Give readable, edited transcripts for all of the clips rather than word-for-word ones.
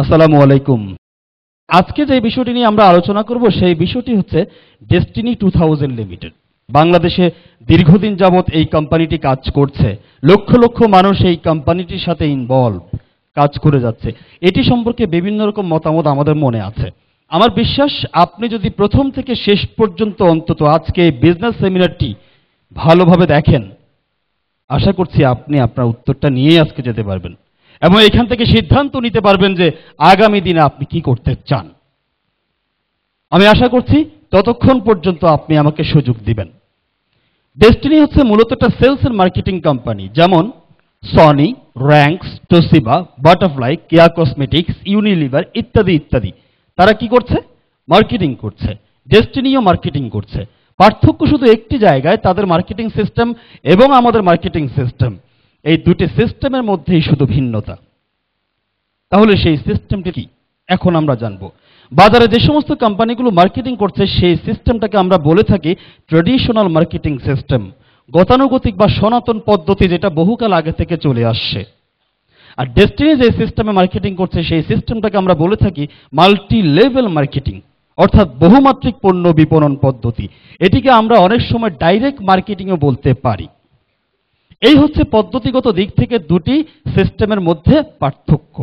আসসালামু আলাইকুম। আজকে যে বিষয়টি নিয়ে আমরা আলোচনা করব সেই বিষয়টি হচ্ছে ডেস্টিনি 2000 লিমিটেড। বাংলাদেশে দীর্ঘদিন যাবৎ এই কোম্পানিটি কাজ করছে। লক্ষ লক্ষ মানুষ এই কোম্পানিটির সাথে ইনভলভ কাজ করে যাচ্ছে। এটি সম্পর্কে বিভিন্ন রকম মতামত আমাদের মনে আছে। আমার বিশ্বাস আপনি যদি প্রথম থেকে শেষ পর্যন্ত অন্তত আজকে এই বিজনেস সেমিনারটি ভালোভাবে দেখেন, আশা করছি আপনি আপনার উত্তরটা নিয়েই আজকে যেতে পারবেন এবং এখান থেকে সিদ্ধান্ত নিতে পারবেন যে আগামী দিনে আপনি কি করতে চান। আমি আশা করছি ততক্ষণ পর্যন্ত আপনি আমাকে সুযোগ দিবেন। ডেস্টিনি হচ্ছে মূলত একটা সেলস এন্ড মার্কেটিং কোম্পানি, যেমন সনি, র্যাঙ্কস, তোশিবা, বাটারফ্লাই, কেয়া কসমেটিক্স, ইউনিলিভার ইত্যাদি ইত্যাদি। তারা কি করছে? মার্কেটিং করছে। ডেস্টিনিও মার্কেটিং করছে। পার্থক্য শুধু একটি জায়গায়, তাদের মার্কেটিং সিস্টেম এবং আমাদের মার্কেটিং সিস্টেম, এই দুটি সিস্টেমের মধ্যেই শুধু ভিন্নতা। তাহলে সেই সিস্টেমটি কি এখন আমরা জানব। বাজারে যে সমস্ত কোম্পানিগুলো মার্কেটিং করছে সেই সিস্টেমটাকে আমরা বলে থাকি ট্র্যাডিশনাল মার্কেটিং সিস্টেম, গতানুগতিক বা সনাতন পদ্ধতি, যেটা বহুকাল আগে থেকে চলে আসছে। আর ডেস্টিনি যে সিস্টেমে মার্কেটিং করছে সেই সিস্টেমটাকে আমরা বলে থাকি মাল্টি লেভেল মার্কেটিং, অর্থাৎ বহুমাত্রিক পণ্য বিপণন পদ্ধতি। এটিকে আমরা অনেক সময় ডাইরেক্ট মার্কেটিংও বলতে পারি। এই হচ্ছে পদ্ধতিগত দিক থেকে দুটি সিস্টেমের মধ্যে পার্থক্য।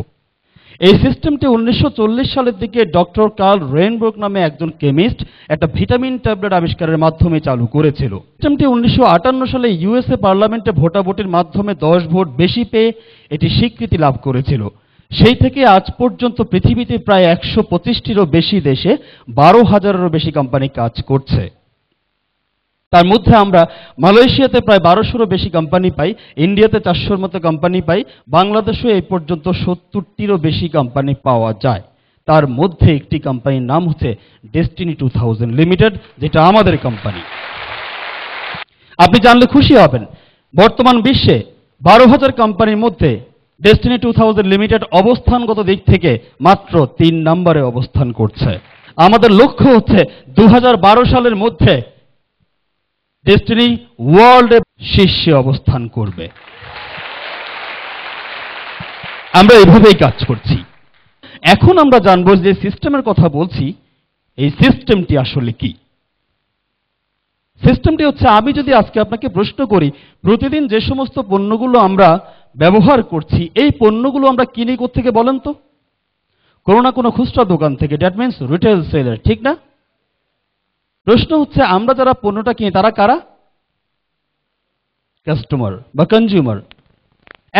এই সিস্টেমটি 1940 সালের দিকে ডক্টর কার্ল রেনব্রুক নামে একজন কেমিস্ট একটা ভিটামিন ট্যাবলেট আবিষ্কারের মাধ্যমে চালু করেছিল। সিস্টেমটি 1958 সালে ইউএসএ পার্লামেন্টে ভোটাভুটির মাধ্যমে 10 ভোট বেশি পেয়ে এটি স্বীকৃতি লাভ করেছিল। সেই থেকে আজ পর্যন্ত পৃথিবীতে প্রায় 125টিরও বেশি দেশে 12,000-এরও বেশি কোম্পানি কাজ করছে। তার মধ্যে আমরা মালয়েশিয়াতে প্রায় 1200-রও বেশি কোম্পানি পাই, ইন্ডিয়াতে 400-র মতো কোম্পানি পাই, বাংলাদেশেও এই পর্যন্ত 70টিরও বেশি কোম্পানি পাওয়া যায়। তার মধ্যে একটি কোম্পানির নাম হচ্ছে ডেস্টিনি 2000 লিমিটেড, যেটা আমাদের কোম্পানি। আপনি জানলে খুশি হবেন, বর্তমান বিশ্বে 12,000 কোম্পানির মধ্যে ডেস্টিনি 2000 লিমিটেড অবস্থানগত দিক থেকে মাত্র 3 নম্বরে অবস্থান করছে। আমাদের লক্ষ্য হচ্ছে 2012 সালের মধ্যে ডেস্টিনি ওয়ার্ল্ডের শীর্ষে অবস্থান করবে। আমরা এভাবেই কাজ করছি। এখন আমরা জানবো যে সিস্টেমের কথা বলছি, এই সিস্টেমটি আসলে কি। সিস্টেমটি হচ্ছে, আমি যদি আজকে আপনাকে প্রশ্ন করি প্রতিদিন যে সমস্ত পণ্যগুলো আমরা ব্যবহার করছি, এই পণ্যগুলো আমরা কিনি কোত্থেকে বলেন তো? কোনো না কোনো খুচরা দোকান থেকে, দ্যাট মিনস রিটেল সেলার, ঠিক না? প্রশ্ন হচ্ছে, আমরা যারা পণ্যটা কিনি তারা কারা? কাস্টমার বা কনজিউমার।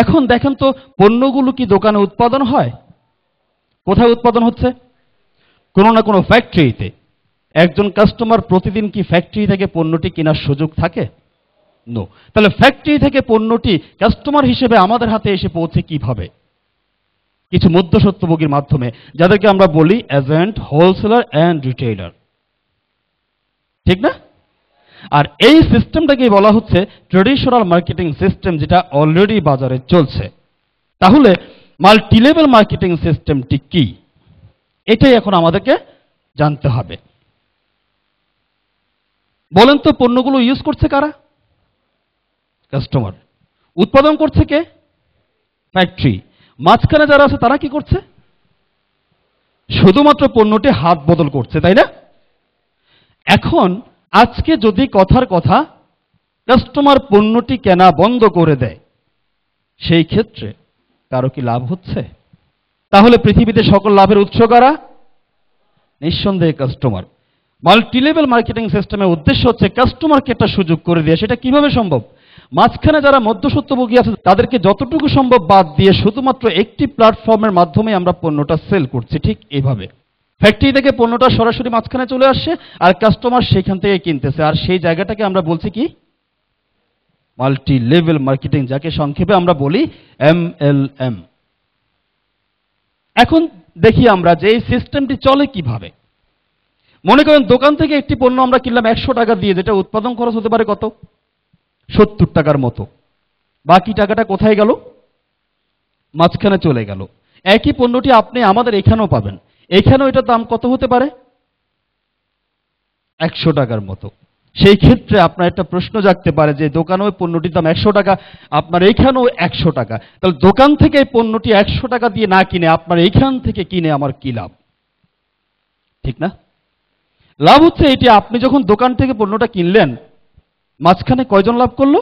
এখন দেখেন তো, পণ্যগুলো কি দোকানে উৎপাদন হয়? কোথায় উৎপাদন হচ্ছে? কোনো না কোনো ফ্যাক্টরিতে। একজন কাস্টমার প্রতিদিন কি ফ্যাক্টরি থেকে পণ্যটি কেনার সুযোগ থাকে? নো। তাহলে ফ্যাক্টরি থেকে পণ্যটি কাস্টমার হিসেবে আমাদের হাতে এসে পৌঁছে কিভাবে? কিছু মধ্যস্বত্বভোগীর মাধ্যমে, যাদেরকে আমরা বলি এজেন্ট, হোলসেলার অ্যান্ড রিটেইলার, ঠিক না? আর এই সিস্টেমটাকেই বলা হচ্ছে ট্র্যাডিশনাল মার্কেটিং সিস্টেম, যেটা অলরেডি বাজারে চলছে। তাহলে মাল্টিলেভেল মার্কেটিং সিস্টেমটি কি, এটাই এখন আমাদেরকে জানতে হবে। বলেন তো, পণ্যগুলো ইউজ করছে কারা? কাস্টমার। উৎপাদন করছে কে? ফ্যাক্টরি। মাঝখানে যারা আছে তারা কি করছে? শুধুমাত্র পণ্যটি হাত বদল করছে, তাই না? এখন আজকে যদি কথার কথা কাস্টমার পণ্যটি কেনা বন্ধ করে দেয়, সেই ক্ষেত্রে কারো কি লাভ হচ্ছে? তাহলে পৃথিবীতে সকল লাভের উৎস কারা? নিঃসন্দেহে কাস্টমার। মাল্টিলেভেল মার্কেটিং সিস্টেমের উদ্দেশ্য হচ্ছে কাস্টমারকে একটা সুযোগ করে দেওয়া। সেটা কিভাবে সম্ভব? মাঝখানে যারা মধ্যস্বত্বভোগী আছে তাদেরকে যতটুকু সম্ভব বাদ দিয়ে শুধুমাত্র একটি প্ল্যাটফর্মের মাধ্যমে আমরা পণ্যটা সেল করছি। ঠিক এইভাবে ফ্যাক্টরি থেকে পণ্যটা সরাসরি মাঝখানে চলে আসছে আর কাস্টমার সেখান থেকে কিনতেছে, আর সেই জায়গাটাকে আমরা বলছি কি? মাল্টি লেভেল মার্কেটিং, যাকে সংক্ষেপে আমরা বলি MLM। এখন দেখি আমরা যে এই সিস্টেমটি চলে কিভাবে। মনে করেন দোকান থেকে একটি পণ্য আমরা কিনলাম 100 টাকা দিয়ে, যেটা উৎপাদন খরচ হতে পারে কত? 70 টাকার মতো। বাকি টাকাটা কোথায় গেল? মাঝখানে চলে গেল। একই পণ্যটি আপনি আমাদের এখানেও পাবেন। এখানেও এটার দাম কত হতে পারে? 100 টাকার মতো। সেই ক্ষেত্রে আপনার একটা প্রশ্ন জাগতে পারে যে দোকানে ওই পণ্যটির দাম 100 টাকা, আপনার এইখানেও 100 টাকা, তাহলে দোকান থেকে এই পণ্যটি 100 টাকা দিয়ে না কিনে আপনার এইখান থেকে কিনে আমার কি লাভ? ঠিক না? লাভ হচ্ছে এটি, আপনি যখন দোকান থেকে পণ্যটা কিনলেন, মাঝখানে কয়জন লাভ করলো?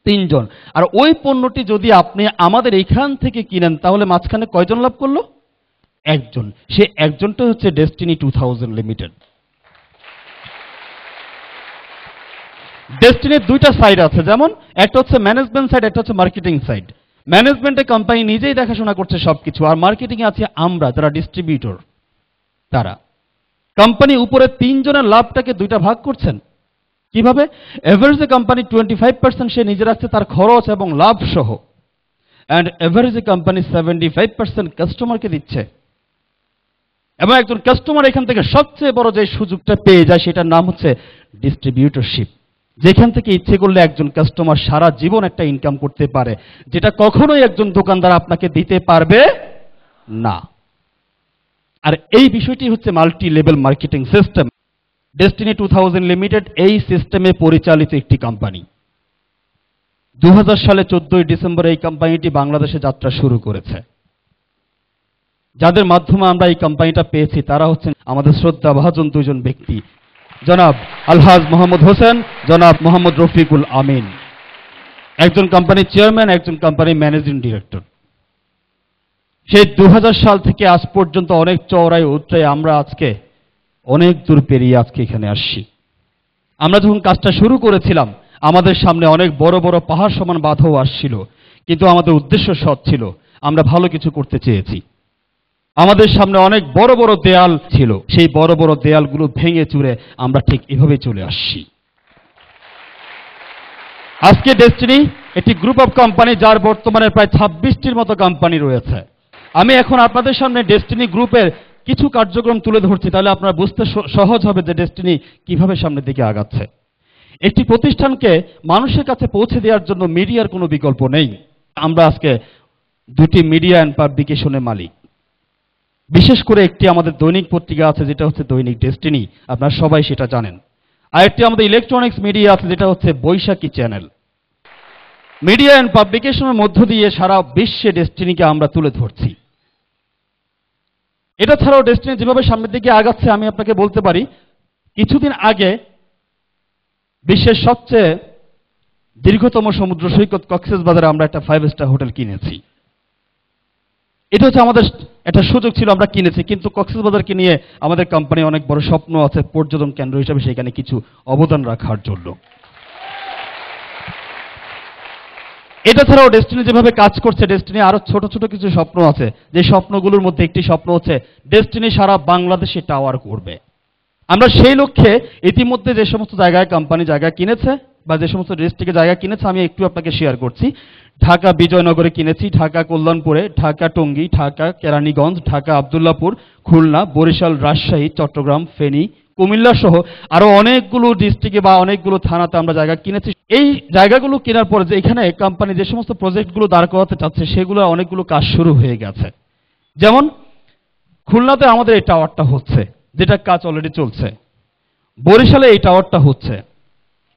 3 জন। আর ওই পণ্যটি যদি আপনি আমাদের এইখান থেকে কিনেন, তাহলে মাঝখানে কয়জন লাভ করলো? 1 জন। সে একজনটা হচ্ছে ডেস্টিনি 2000 লিমিটেড। ডেস্টিনির দুইটা সাইড আছে, যেমন একটা হচ্ছে ম্যানেজমেন্ট সাইড, একটা হচ্ছে মার্কেটিং সাইড। ম্যানেজমেন্টে কোম্পানি নিজেই দেখাশোনা করছে সবকিছু, আর মার্কেটিং এ আছে আমরা যারা ডিস্ট্রিবিউটর। তারা কোম্পানি উপরে 3 জনের লাভটাকে দুইটা ভাগ করছেন। কিভাবে? এভারেজে কোম্পানি 25% সে নিজে রাখছে তার খরচ এবং লাভ সহ, অ্যান্ড এভারেজে কোম্পানি 75% কাস্টমারকে দিচ্ছে। এবং একজন কাস্টমার এখান থেকে সবচেয়ে বড় যে সুযোগটা পেয়ে যায় সেটার নাম হচ্ছে ডিস্ট্রিবিউটরশিপ, যেখান থেকে ইচ্ছে করলে একজন কাস্টমার সারা জীবন একটা ইনকাম করতে পারে, যেটা কখনোই একজন দোকানদার আপনাকে দিতে পারবে না। আর এই বিষয়টি হচ্ছে multi level marketing system. Destiny 2000 limited এই সিস্টেমে পরিচালিত একটি কোম্পানি। 2000 সালে 14 ডিসেম্বর এই কোম্পানিটি বাংলাদেশে যাত্রা শুরু করেছে। যাদের মাধ্যমে আমরা এই কোম্পানিটা পেয়েছি তারা হচ্ছেন আমাদের শ্রদ্ধাভাজন দুজন ব্যক্তি, জনাব আলহাজ মোহাম্মদ হোসেন, জনাব মোহাম্মদ রফিকুল আমিন। একজন কোম্পানির চেয়ারম্যান, একজন কোম্পানির ম্যানেজিং ডিরেক্টর। সেই 2000 সাল থেকে আজ পর্যন্ত অনেক চওড়ায় উতরায় আমরা আজকে অনেক দূর পেরিয়ে আজকে এখানে আসছি। আমরা যখন কাজটা শুরু করেছিলাম, আমাদের সামনে অনেক বড় বড় পাহাড় সমান বাধাও আসছিল, কিন্তু আমাদের উদ্দেশ্য সৎ ছিল, আমরা ভালো কিছু করতে চেয়েছি। আমাদের সামনে অনেক বড় বড় দেয়াল ছিল, সেই বড় বড় দেয়ালগুলো ভেঙে চুরে আমরা ঠিক এভাবে চলে আসছি। আজকে ডেস্টিনি একটি গ্রুপ অফ কোম্পানি, যার বর্তমানে প্রায় 26টির মতো কোম্পানি রয়েছে। আমি এখন আপনাদের সামনে ডেস্টিনি গ্রুপের কিছু কার্যক্রম তুলে ধরছি, তাহলে আপনারা বুঝতে সহজ হবে যে ডেস্টিনি কিভাবে সামনের দিকে আগাচ্ছে। একটি প্রতিষ্ঠানকে মানুষের কাছে পৌঁছে দেওয়ার জন্য মিডিয়ার কোনো বিকল্প নেই। আমরা আজকে দুটি মিডিয়া অ্যান্ড পাবলিকেশনের মালিক। বিশেষ করে একটি আমাদের দৈনিক পত্রিকা আছে যেটা হচ্ছে দৈনিক ডেস্টিনি, আপনারা সবাই সেটা জানেন। আর একটি আমাদের ইলেকট্রনিক্স মিডিয়া আছে যেটা হচ্ছে বৈশাখী চ্যানেল। মিডিয়া অ্যান্ড পাবলিকেশনের মধ্য দিয়ে সারা বিশ্বে ডেস্টিনিকে আমরা তুলে ধরছি। এটা ছাড়াও ডেস্টিনি যেভাবে সামনের দিকে আগাচ্ছে, আমি আপনাকে বলতে পারি, কিছুদিন আগে বিশ্বের সবচেয়ে দীর্ঘতম সমুদ্র সৈকত কক্সবাজারে আমরা একটা 5 স্টার হোটেল কিনেছি। এটা হচ্ছে আমাদের একটা সুযোগ ছিল, আমরা কিনেছি, কিন্তু কক্সবাজারকে নিয়ে আমাদের কোম্পানি অনেক বড় স্বপ্ন আছে পর্যটন কেন্দ্র হিসেবে সেখানে কিছু অবদান রাখার জন্য। এটা ছাড়াও ডেস্টিনি যেভাবে কাজ করছে, ডেস্টিনি আরো ছোট ছোট কিছু স্বপ্ন আছে, যে স্বপ্নগুলোর মধ্যে একটি স্বপ্ন হচ্ছে ডেস্টিনি সারা বাংলাদেশে টাওয়ার করবে। আমরা সেই লক্ষ্যে ইতিমধ্যে যে সমস্ত জায়গায় কোম্পানি জায়গা কিনেছে বা যে সমস্ত ডিস্ট্রিক্টে জায়গা কিনেছে আমি একটু আপনাকে শেয়ার করছি। ঢাকা বিজয়নগরে কিনেছি, ঢাকা কল্যাণপুরে, ঢাকা টঙ্গী, ঢাকা কেরানীগঞ্জ, ঢাকা আব্দুল্লাহপুর, খুলনা, বরিশাল, রাজশাহী, চট্টগ্রাম, ফেনী, কুমিল্লা সহ আরো অনেকগুলো ডিস্ট্রিক্টে বা অনেকগুলো থানাতে আমরা জায়গা কিনেছি। এই জায়গাগুলো কেনার পরে যে এখানে কোম্পানি যে সমস্ত প্রজেক্টগুলো দাঁড় করাতে চাচ্ছে সেগুলো অনেকগুলো কাজ শুরু হয়ে গেছে। যেমন খুলনাতে আমাদের এই টাওয়ারটা হচ্ছে, যেটা কাজ অলরেডি চলছে। বরিশালে এই টাওয়ারটা হচ্ছে,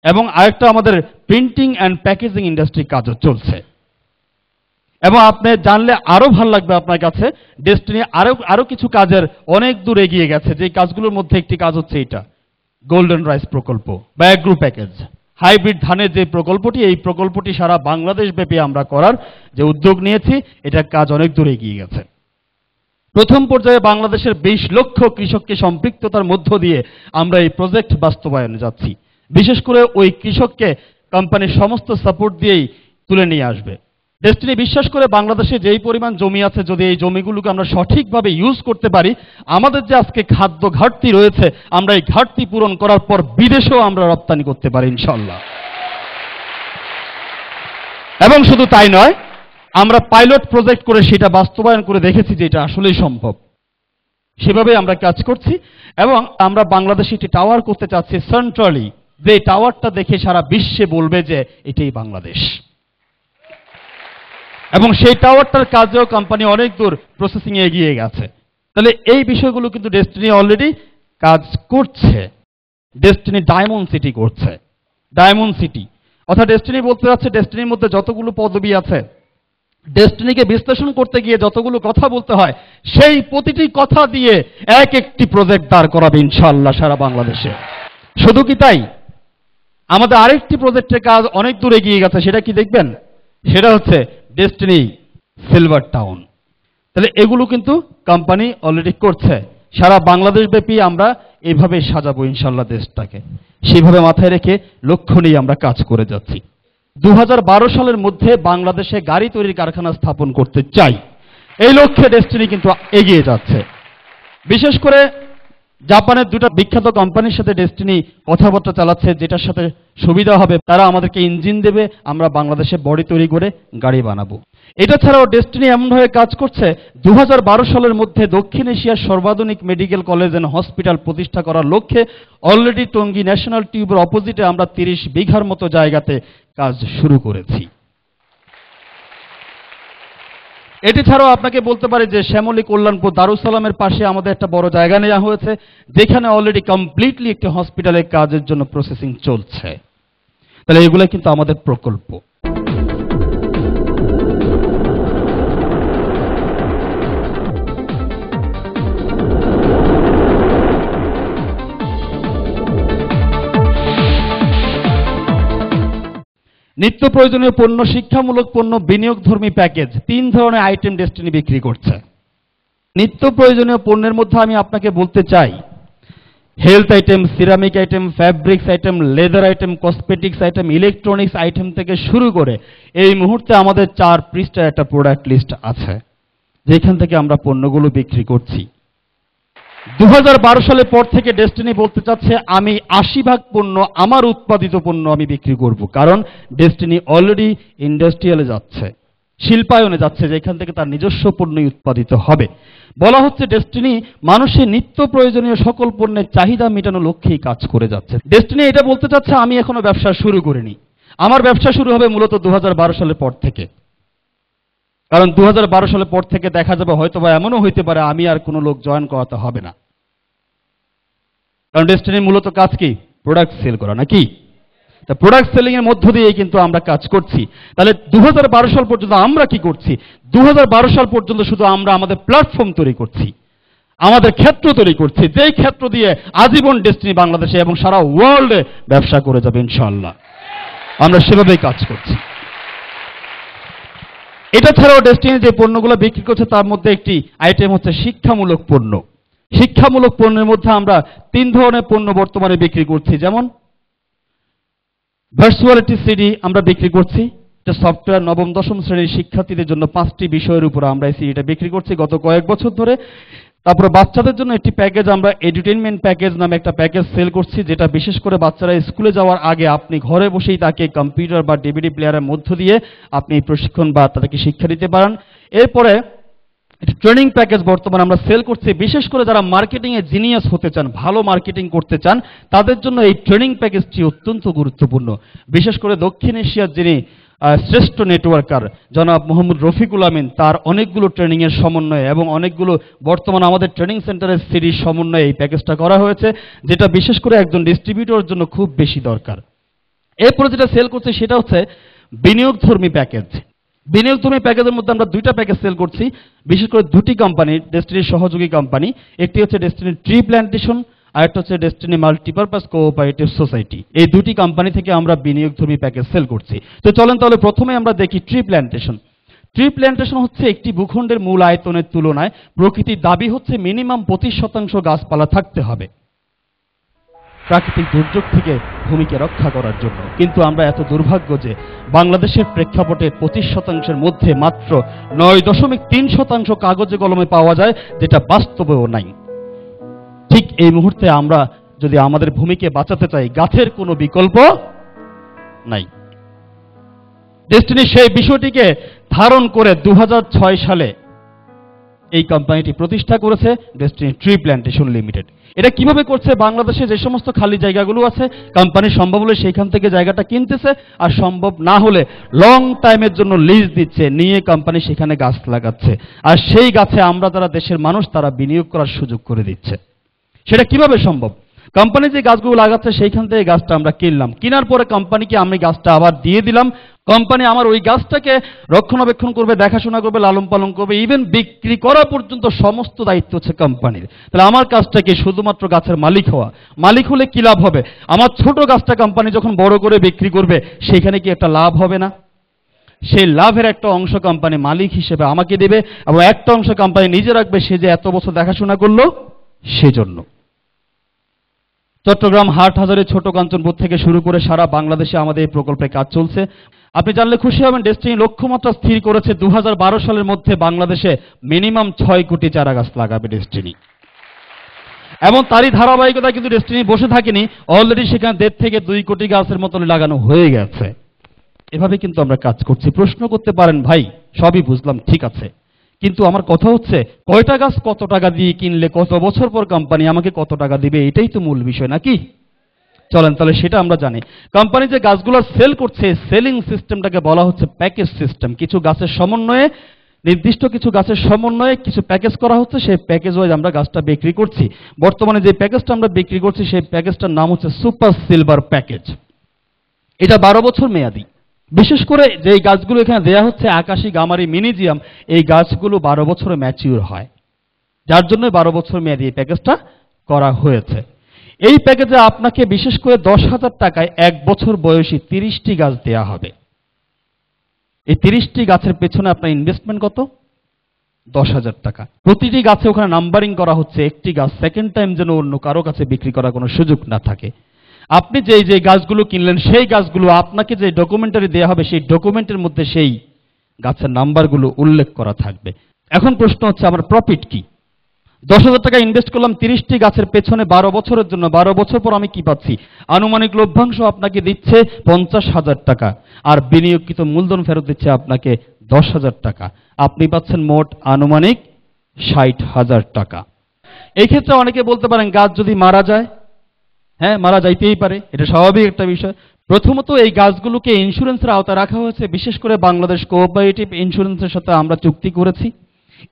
এবং আরেকটা আমাদের প্রিন্টিং অ্যান্ড প্যাকেজিং ইন্ডাস্ট্রি কাজও চলছে। এবং আপনি জানলে আরো ভালো লাগবে আপনার কাছে, ডেস্টিনি আরো কিছু কাজের অনেক দূর এগিয়ে গেছে। যে কাজগুলোর মধ্যে একটি কাজ হচ্ছে এটা গোল্ডেন রাইস প্রকল্প বা অ্যাগ্রো প্যাকেজ, হাইব্রিড ধানের যে প্রকল্পটি, এই প্রকল্পটি সারা বাংলাদেশ ব্যাপী আমরা করার যে উদ্যোগ নিয়েছি, এটার কাজ অনেক দূর এগিয়ে গেছে। প্রথম পর্যায়ে বাংলাদেশের 20 লক্ষ কৃষককে সম্পৃক্ততার মধ্য দিয়ে আমরা এই প্রজেক্ট বাস্তবায়নে যাচ্ছি। বিশেষ করে ওই কৃষককে কোম্পানির সমস্ত সাপোর্ট দিয়েই তুলে নিয়ে আসবে। ডেস্টিনি বিশ্বাস করে বাংলাদেশে যেই পরিমাণ জমি আছে, যদি এই জমিগুলোকে আমরা সঠিকভাবে ইউজ করতে পারি, আমাদের যে আজকে খাদ্য ঘাটতি রয়েছে, আমরা এই ঘাটতি পূরণ করার পর বিদেশেও আমরা রপ্তানি করতে পারি ইনশাআল্লাহ। এবং শুধু তাই নয়, আমরা পাইলট প্রজেক্ট করে সেটা বাস্তবায়ন করে দেখেছি যে এটা আসলেই সম্ভব। সেভাবে আমরা কাজ করছি এবং আমরা বাংলাদেশে একটি টাওয়ার করতে চাচ্ছি সেন্ট্রালি, যে টাওয়ারটা দেখে সারা বিশ্বে বলবে যে এটাই বাংলাদেশ। এবং সেই টাওয়ারটার কাজেও কোম্পানি অনেক দূর প্রসেসিং এ এগিয়ে গেছে। তাহলে এই বিষয়গুলো কিন্তু ডেস্টিনি অলরেডি কাজ করছে। ডেস্টিনি ডায়মন্ড সিটি করছে। ডায়মন্ড সিটি অর্থাৎ ডেস্টিনি বলতে যাচ্ছে ডেস্টিনির মধ্যে যতগুলো পদবি আছে, ডেস্টিনিকে বিশ্লেষণ করতে গিয়ে যতগুলো কথা বলতে হয়, সেই প্রতিটি কথা দিয়ে এক একটি প্রজেক্ট দাঁড় করাবে ইনশাআল্লাহ সারা বাংলাদেশে। শুধু কি তাই, আমাদের আরেকটি প্রজেক্টের কাজ অনেক দূর এগিয়ে গেছে। সেটা কি দেখবেন? সেটা হচ্ছে ডেস্টিনি সিলভার টাউন। তাহলে এগুলো কিন্তু কোম্পানি অলরেডি করছে। সারা বাংলাদেশ ব্যাপী আমরা এইভাবে সাজাবো ইনশাআল্লাহ দেশটাকে। সেইভাবে মাথায় রেখে লক্ষ্য নিয়ে আমরা কাজ করে যাচ্ছি। 2012 সালের মধ্যে বাংলাদেশে গাড়ি তৈরির কারখানা স্থাপন করতে চাই, এই লক্ষ্যে ডেস্টিনি কিন্তু এগিয়ে যাচ্ছে। বিশেষ করে জাপানের দুটো বিখ্যাত কোম্পানির সাথে ডেস্টিনি কথাবার্তা চালাচ্ছে, যেটার সাথে সুবিধা হবে তারা আমাদেরকে ইঞ্জিন দেবে, আমরা বাংলাদেশে বডি তৈরি করে গাড়ি বানাবো। এটা ছাড়াও ডেস্টিনি এমনভাবে কাজ করছে 2012 সালের মধ্যে দক্ষিণ এশিয়ার সর্বাধুনিক মেডিকেল কলেজ অ্যান্ড হসপিটাল প্রতিষ্ঠা করার লক্ষ্যে অলরেডি টঙ্গী ন্যাশনাল টিউবের অপোজিটে আমরা 30 বিঘার মতো জায়গাতে কাজ শুরু করেছি। এটি ছাড়াও আপনাকে বলতে পারি যে শ্যামলী কল্যাণপুর দারুসালামের পাশে আমাদের একটা বড় জায়গা নেওয়া হয়েছে, যেখানে অলরেডি কমপ্লিটলি একটি হসপিটালের কাজের জন্য প্রসেসিং চলছে। তাহলে এগুলো কিন্তু আমাদের প্রকল্প। নিত্য প্রয়োজনীয় পণ্য, শিক্ষামূলক পণ্য, বিনিয়োগধর্মী প্যাকেজ, 3 ধরনের আইটেম ডেস্টিনি বিক্রি করছে। নিত্য প্রয়োজনীয় পণ্যের মধ্যে আমি আপনাকে বলতে চাই health item, ceramic item, fabrics item, leather item, cosmetics item, electronics item থেকে শুরু করে এই মুহূর্তে আমাদের 4 পৃষ্ঠার একটা প্রোডাক্ট লিস্ট আছে, যেখান থেকে আমরা পণ্যগুলো বিক্রি করছি। 2012 সালের পর থেকে ডেস্টিনি বলতে চাচ্ছে আমি 80% পণ্য আমার উৎপাদিত পণ্য আমি বিক্রি করব, কারণ ডেস্টিনি অলরেডি ইন্ডাস্ট্রিয়ালে যাচ্ছে, শিল্পায়নে যাচ্ছে, যেখান থেকে তার নিজস্ব পণ্যই উৎপাদিত হবে। বলা হচ্ছে ডেস্টিনি মানুষের নিত্য প্রয়োজনীয় সকল পণ্যের চাহিদা মেটানোর লক্ষ্যেই কাজ করে যাচ্ছে। ডেস্টিনি এটা বলতে চাচ্ছে আমি এখনো ব্যবসা শুরু করিনি, আমার ব্যবসা শুরু হবে মূলত 2012 সালের পর থেকে। কারণ 2012 সালের পর থেকে দেখা যাবে হয়তোবা এমনও হইতে পারে আমি আর কোনো লোক জয়েন করাতে হবে না, কারণ ডেস্টিনির মূলত কাজ কি? প্রোডাক্ট সেল করা, নাকি? তা প্রোডাক্ট সেলিং এর মধ্য দিয়ে কিন্তু আমরা কাজ করছি। তাহলে 2012 সাল পর্যন্ত আমরা কি করছি? 2012 সাল পর্যন্ত শুধু আমরা আমাদের প্ল্যাটফর্ম তৈরি করছি, আমাদের ক্ষেত্র তৈরি করছি, যেই ক্ষেত্র দিয়ে আজীবন ডেস্টিনি বাংলাদেশে এবং সারা ওয়ার্ল্ডে ব্যবসা করে যাবে ইনশাআল্লাহ। আমরা সেভাবেই কাজ করছি। এটা ছাড়াও ডেস্টিনি যে পণ্যগুলো বিক্রি করছে তার মধ্যে একটি আইটেম হচ্ছে শিক্ষামূলক পণ্য। শিক্ষামূলক পণ্যের মধ্যে আমরা 3 ধরনের পণ্য বর্তমানে বিক্রি করছি, যেমন ভার্চুয়ালিটি সিডি আমরা বিক্রি করছি, এটা সফটওয়্যার নবম দশম শ্রেণীর শিক্ষার্থীদের জন্য 5টি বিষয়ের উপর আমরা এই সিডিটা বিক্রি করছি গত কয়েক বছর ধরে। তারপরে বাচ্চাদের জন্য একটি প্যাকেজ আমরা এডুটেইনমেন্ট প্যাকেজ নামে একটা প্যাকেজ সেল করছি, যেটা বিশেষ করে বাচ্চারা স্কুলে যাওয়ার আগে আপনি ঘরে বসেই তাকে কম্পিউটার বা ডিভিডি প্লেয়ারের মধ্য দিয়ে আপনি প্রশিক্ষণ বা তাদেরকে শিক্ষা দিতে পারেন। এরপরে ট্রেনিং প্যাকেজ বর্তমানে আমরা সেল করছি, বিশেষ করে যারা মার্কেটিং এ জিনিয়াস হতে চান, ভালো মার্কেটিং করতে চান, তাদের জন্য এই ট্রেনিং প্যাকেজটি অত্যন্ত গুরুত্বপূর্ণ। বিশেষ করে দক্ষিণ এশিয়ার যিনি শ্রেষ্ঠ নেটওয়ার্কার জনাব মোহাম্মদ রফিকুল আমিন, তার অনেকগুলো ট্রেনিং এর সমন্বয়ে এবং অনেকগুলো বর্তমানে আমাদের ট্রেনিং সেন্টারের সিরিজ সমন্বয়ে এই প্যাকেজটা করা হয়েছে, যেটা বিশেষ করে একজন ডিস্ট্রিবিউটরের জন্য খুব বেশি দরকার। এরপরে যেটা সেল করছে সেটা হচ্ছে বিনিয়োগধর্মী প্যাকেজ। বিনিয়োগধর্মী প্যাকেজের মধ্যে আমরা 2টা প্যাকেজ সেল করছি, বিশেষ করে 2টি কোম্পানি, ডেস্টিনির সহযোগী কোম্পানি। একটি হচ্ছে ডেস্টিনি ট্রি প্ল্যান্টেশন, আর একটা হচ্ছে ডেস্টিনি মাল্টিপারপাস কোঅপারেটিভ সোসাইটি। এই 2টি কোম্পানি থেকে আমরা বিনিয়োগধর্মী প্যাকেজ সেল করছি। তো চলেন তাহলে প্রথমে আমরা দেখি ট্রি প্ল্যান্টেশন। ট্রি প্ল্যান্টেশন হচ্ছে একটি ভূখণ্ডের মূল আয়তনের তুলনায় প্রকৃতির দাবি হচ্ছে মিনিমাম 25% গাছপালা থাকতে হবে প্রাকৃতিক দুর্যোগ থেকে ভূমিকে রক্ষা করার জন্য। কিন্তু আমরা এত দুর্ভাগ্য যে বাংলাদেশের প্রেক্ষাপটে 25%-এর মধ্যে মাত্র 9.3% কাগজে কলমে পাওয়া যায়, যেটা বাস্তবেও নাই। ঠিক এই মুহূর্তে আমরা যদি আমাদের ভূমিকে বাঁচাতে চাই, গাছের কোনো বিকল্প নাই। ডেস্টিনি সেই বিষয়টিকে ধারণ করে 2006 সালে এই কোম্পানিটি প্রতিষ্ঠা করেছে, ডেস্টিনি ট্রি প্ল্যান্টেশন লিমিটেড। এটা কিভাবে করছে? বাংলাদেশে যে সমস্ত খালি জায়গাগুলো আছে, কোম্পানি সম্ভব হলে সেইখান থেকে জায়গাটা কিনতেছে, আর সম্ভব না হলে লং টাইমের জন্য লিজ দিচ্ছে, নিয়ে কোম্পানি সেখানে গাছ লাগাচ্ছে, আর সেই গাছে আমরা যারা দেশের মানুষ তারা বিনিয়োগ করার সুযোগ করে দিচ্ছে। সেটা কিভাবে সম্ভব? কোম্পানি যে গাছগুলো লাগাচ্ছে সেইখান থেকে গাছটা আমরা কিনলাম, কেনার পরে কোম্পানিকে আমি গাছটা আবার দিয়ে দিলাম। কোম্পানি আমার ওই গাছটাকে রক্ষণাবেক্ষণ করবে, দেখাশোনা করবে, লালন পালন করবে, ইভেন বিক্রি করা পর্যন্ত সমস্ত দায়িত্ব হচ্ছে কোম্পানির। তাহলে আমার কাজটা কি? শুধুমাত্র গাছের মালিক হওয়া। মালিক হলে কি লাভ হবে? আমার ছোট গাছটা কোম্পানি যখন বড় করে বিক্রি করবে সেখানে কি একটা লাভ হবে না? সেই লাভের একটা অংশ কোম্পানি মালিক হিসেবে আমাকে দেবে, এবং একটা অংশ কোম্পানি নিজে রাখবে, সে যে এত বছর দেখাশোনা করলো সেজন্য। চট্টগ্রাম হাটহাজারী, ছোট কাঞ্চনপুর থেকে শুরু করে সারা বাংলাদেশে আমাদের এই প্রকল্পে কাজ চলছে। আপনি জানলে খুশি হবেন, ডেস্টিনি লক্ষ্যমাত্রা স্থির করেছে 2012 সালের মধ্যে বাংলাদেশে মিনিমাম 6 কোটি চারা গাছ লাগাবে ডেস্টিনি। এবং তারই ধারাবাহিকতা কিন্তু ডেস্টিনি বসে থাকেনি, অলরেডি সেখানে 1.5 থেকে 2 কোটি গাছের মতন লাগানো হয়ে গেছে। এভাবে কিন্তু আমরা কাজ করছি। প্রশ্ন করতে পারেন, ভাই সবই বুঝলাম, ঠিক আছে, কিন্তু আমার কথা হচ্ছে কয়টা গাছ কত টাকা দিয়ে কিনলে কত বছর পর কোম্পানি আমাকে কত টাকা দিবে, এটাই তো মূল বিষয় নাকি? চলেন তাহলে সেটা আমরা জানি। কোম্পানি যে গাছগুলো সেল করছে, সেলিং সিস্টেমটাকে বলা হচ্ছে প্যাকেজ সিস্টেম। কিছু গাছের সমন্বয়ে, নির্দিষ্ট কিছু গাছের সমন্বয়ে কিছু প্যাকেজ করা হচ্ছে, সেই প্যাকেজ ওয়াইজ আমরা গাছটা বিক্রি করছি। বর্তমানে যে প্যাকেজটা আমরা বিক্রি করছি সেই প্যাকেজটার নাম হচ্ছে সুপার সিলভার প্যাকেজ। এটা 12 বছর মেয়াদি। বিশেষ করে যে গাছগুলো এখানে দেয়া হচ্ছে, আকাশী, গামারি, মিনিজিয়াম, এই গাছগুলো 12 বছরে ম্যাচিউর হয়, যার জন্য 12 বছর মেয়াদি এই প্যাকেজটা করা হয়েছে। এই প্যাকেজে আপনাকে বিশেষ করে 10,000 টাকায় 1 বছর বয়সী 30টি গাছ দেয়া হবে। এই 30টি গাছের পেছনে আপনার ইনভেস্টমেন্ট কত? 10,000 টাকা। প্রতিটি গাছে ওখানে নাম্বারিং করা হচ্ছে, একটি গাছ সেকেন্ড টাইম যেন অন্য কারো কাছে বিক্রি করার কোনো সুযোগ না থাকে। আপনি যে গাছগুলো কিনলেন সেই গাছগুলো আপনাকে যে ডকুমেন্টারি দেওয়া হবে, সেই ডকুমেন্টের মধ্যে সেই গাছের নাম্বারগুলো উল্লেখ করা থাকবে। এখন প্রশ্ন হচ্ছে, আমার প্রফিট কি? 10,000 টাকা ইনভেস্ট করলাম 30টি গাছের পেছনে 12 বছরের জন্য। 12 বছর পর আমি কি পাচ্ছি? আনুমানিক লভ্যাংশ আপনাকে দিচ্ছে 50,000 টাকা, আর বিনিয়োগকৃত মূলধন ফেরত দিচ্ছে আপনাকে 10,000 টাকা। আপনি পাচ্ছেন মোট আনুমানিক 60,000 টাকা। এই ক্ষেত্রে অনেকে বলতে পারেন, গাছ যদি মারা যায়, হ্যাঁ, মারা যাইতেই পারে, এটা স্বাভাবিক একটা বিষয়। প্রথমত এই গাছগুলোকে ইন্স্যুরেন্সের আওতায় রাখা হয়েছে, বিশেষ করে বাংলাদেশ কোঅপারেটিভ ইন্স্যুরেন্সের সাথে আমরা চুক্তি করেছি।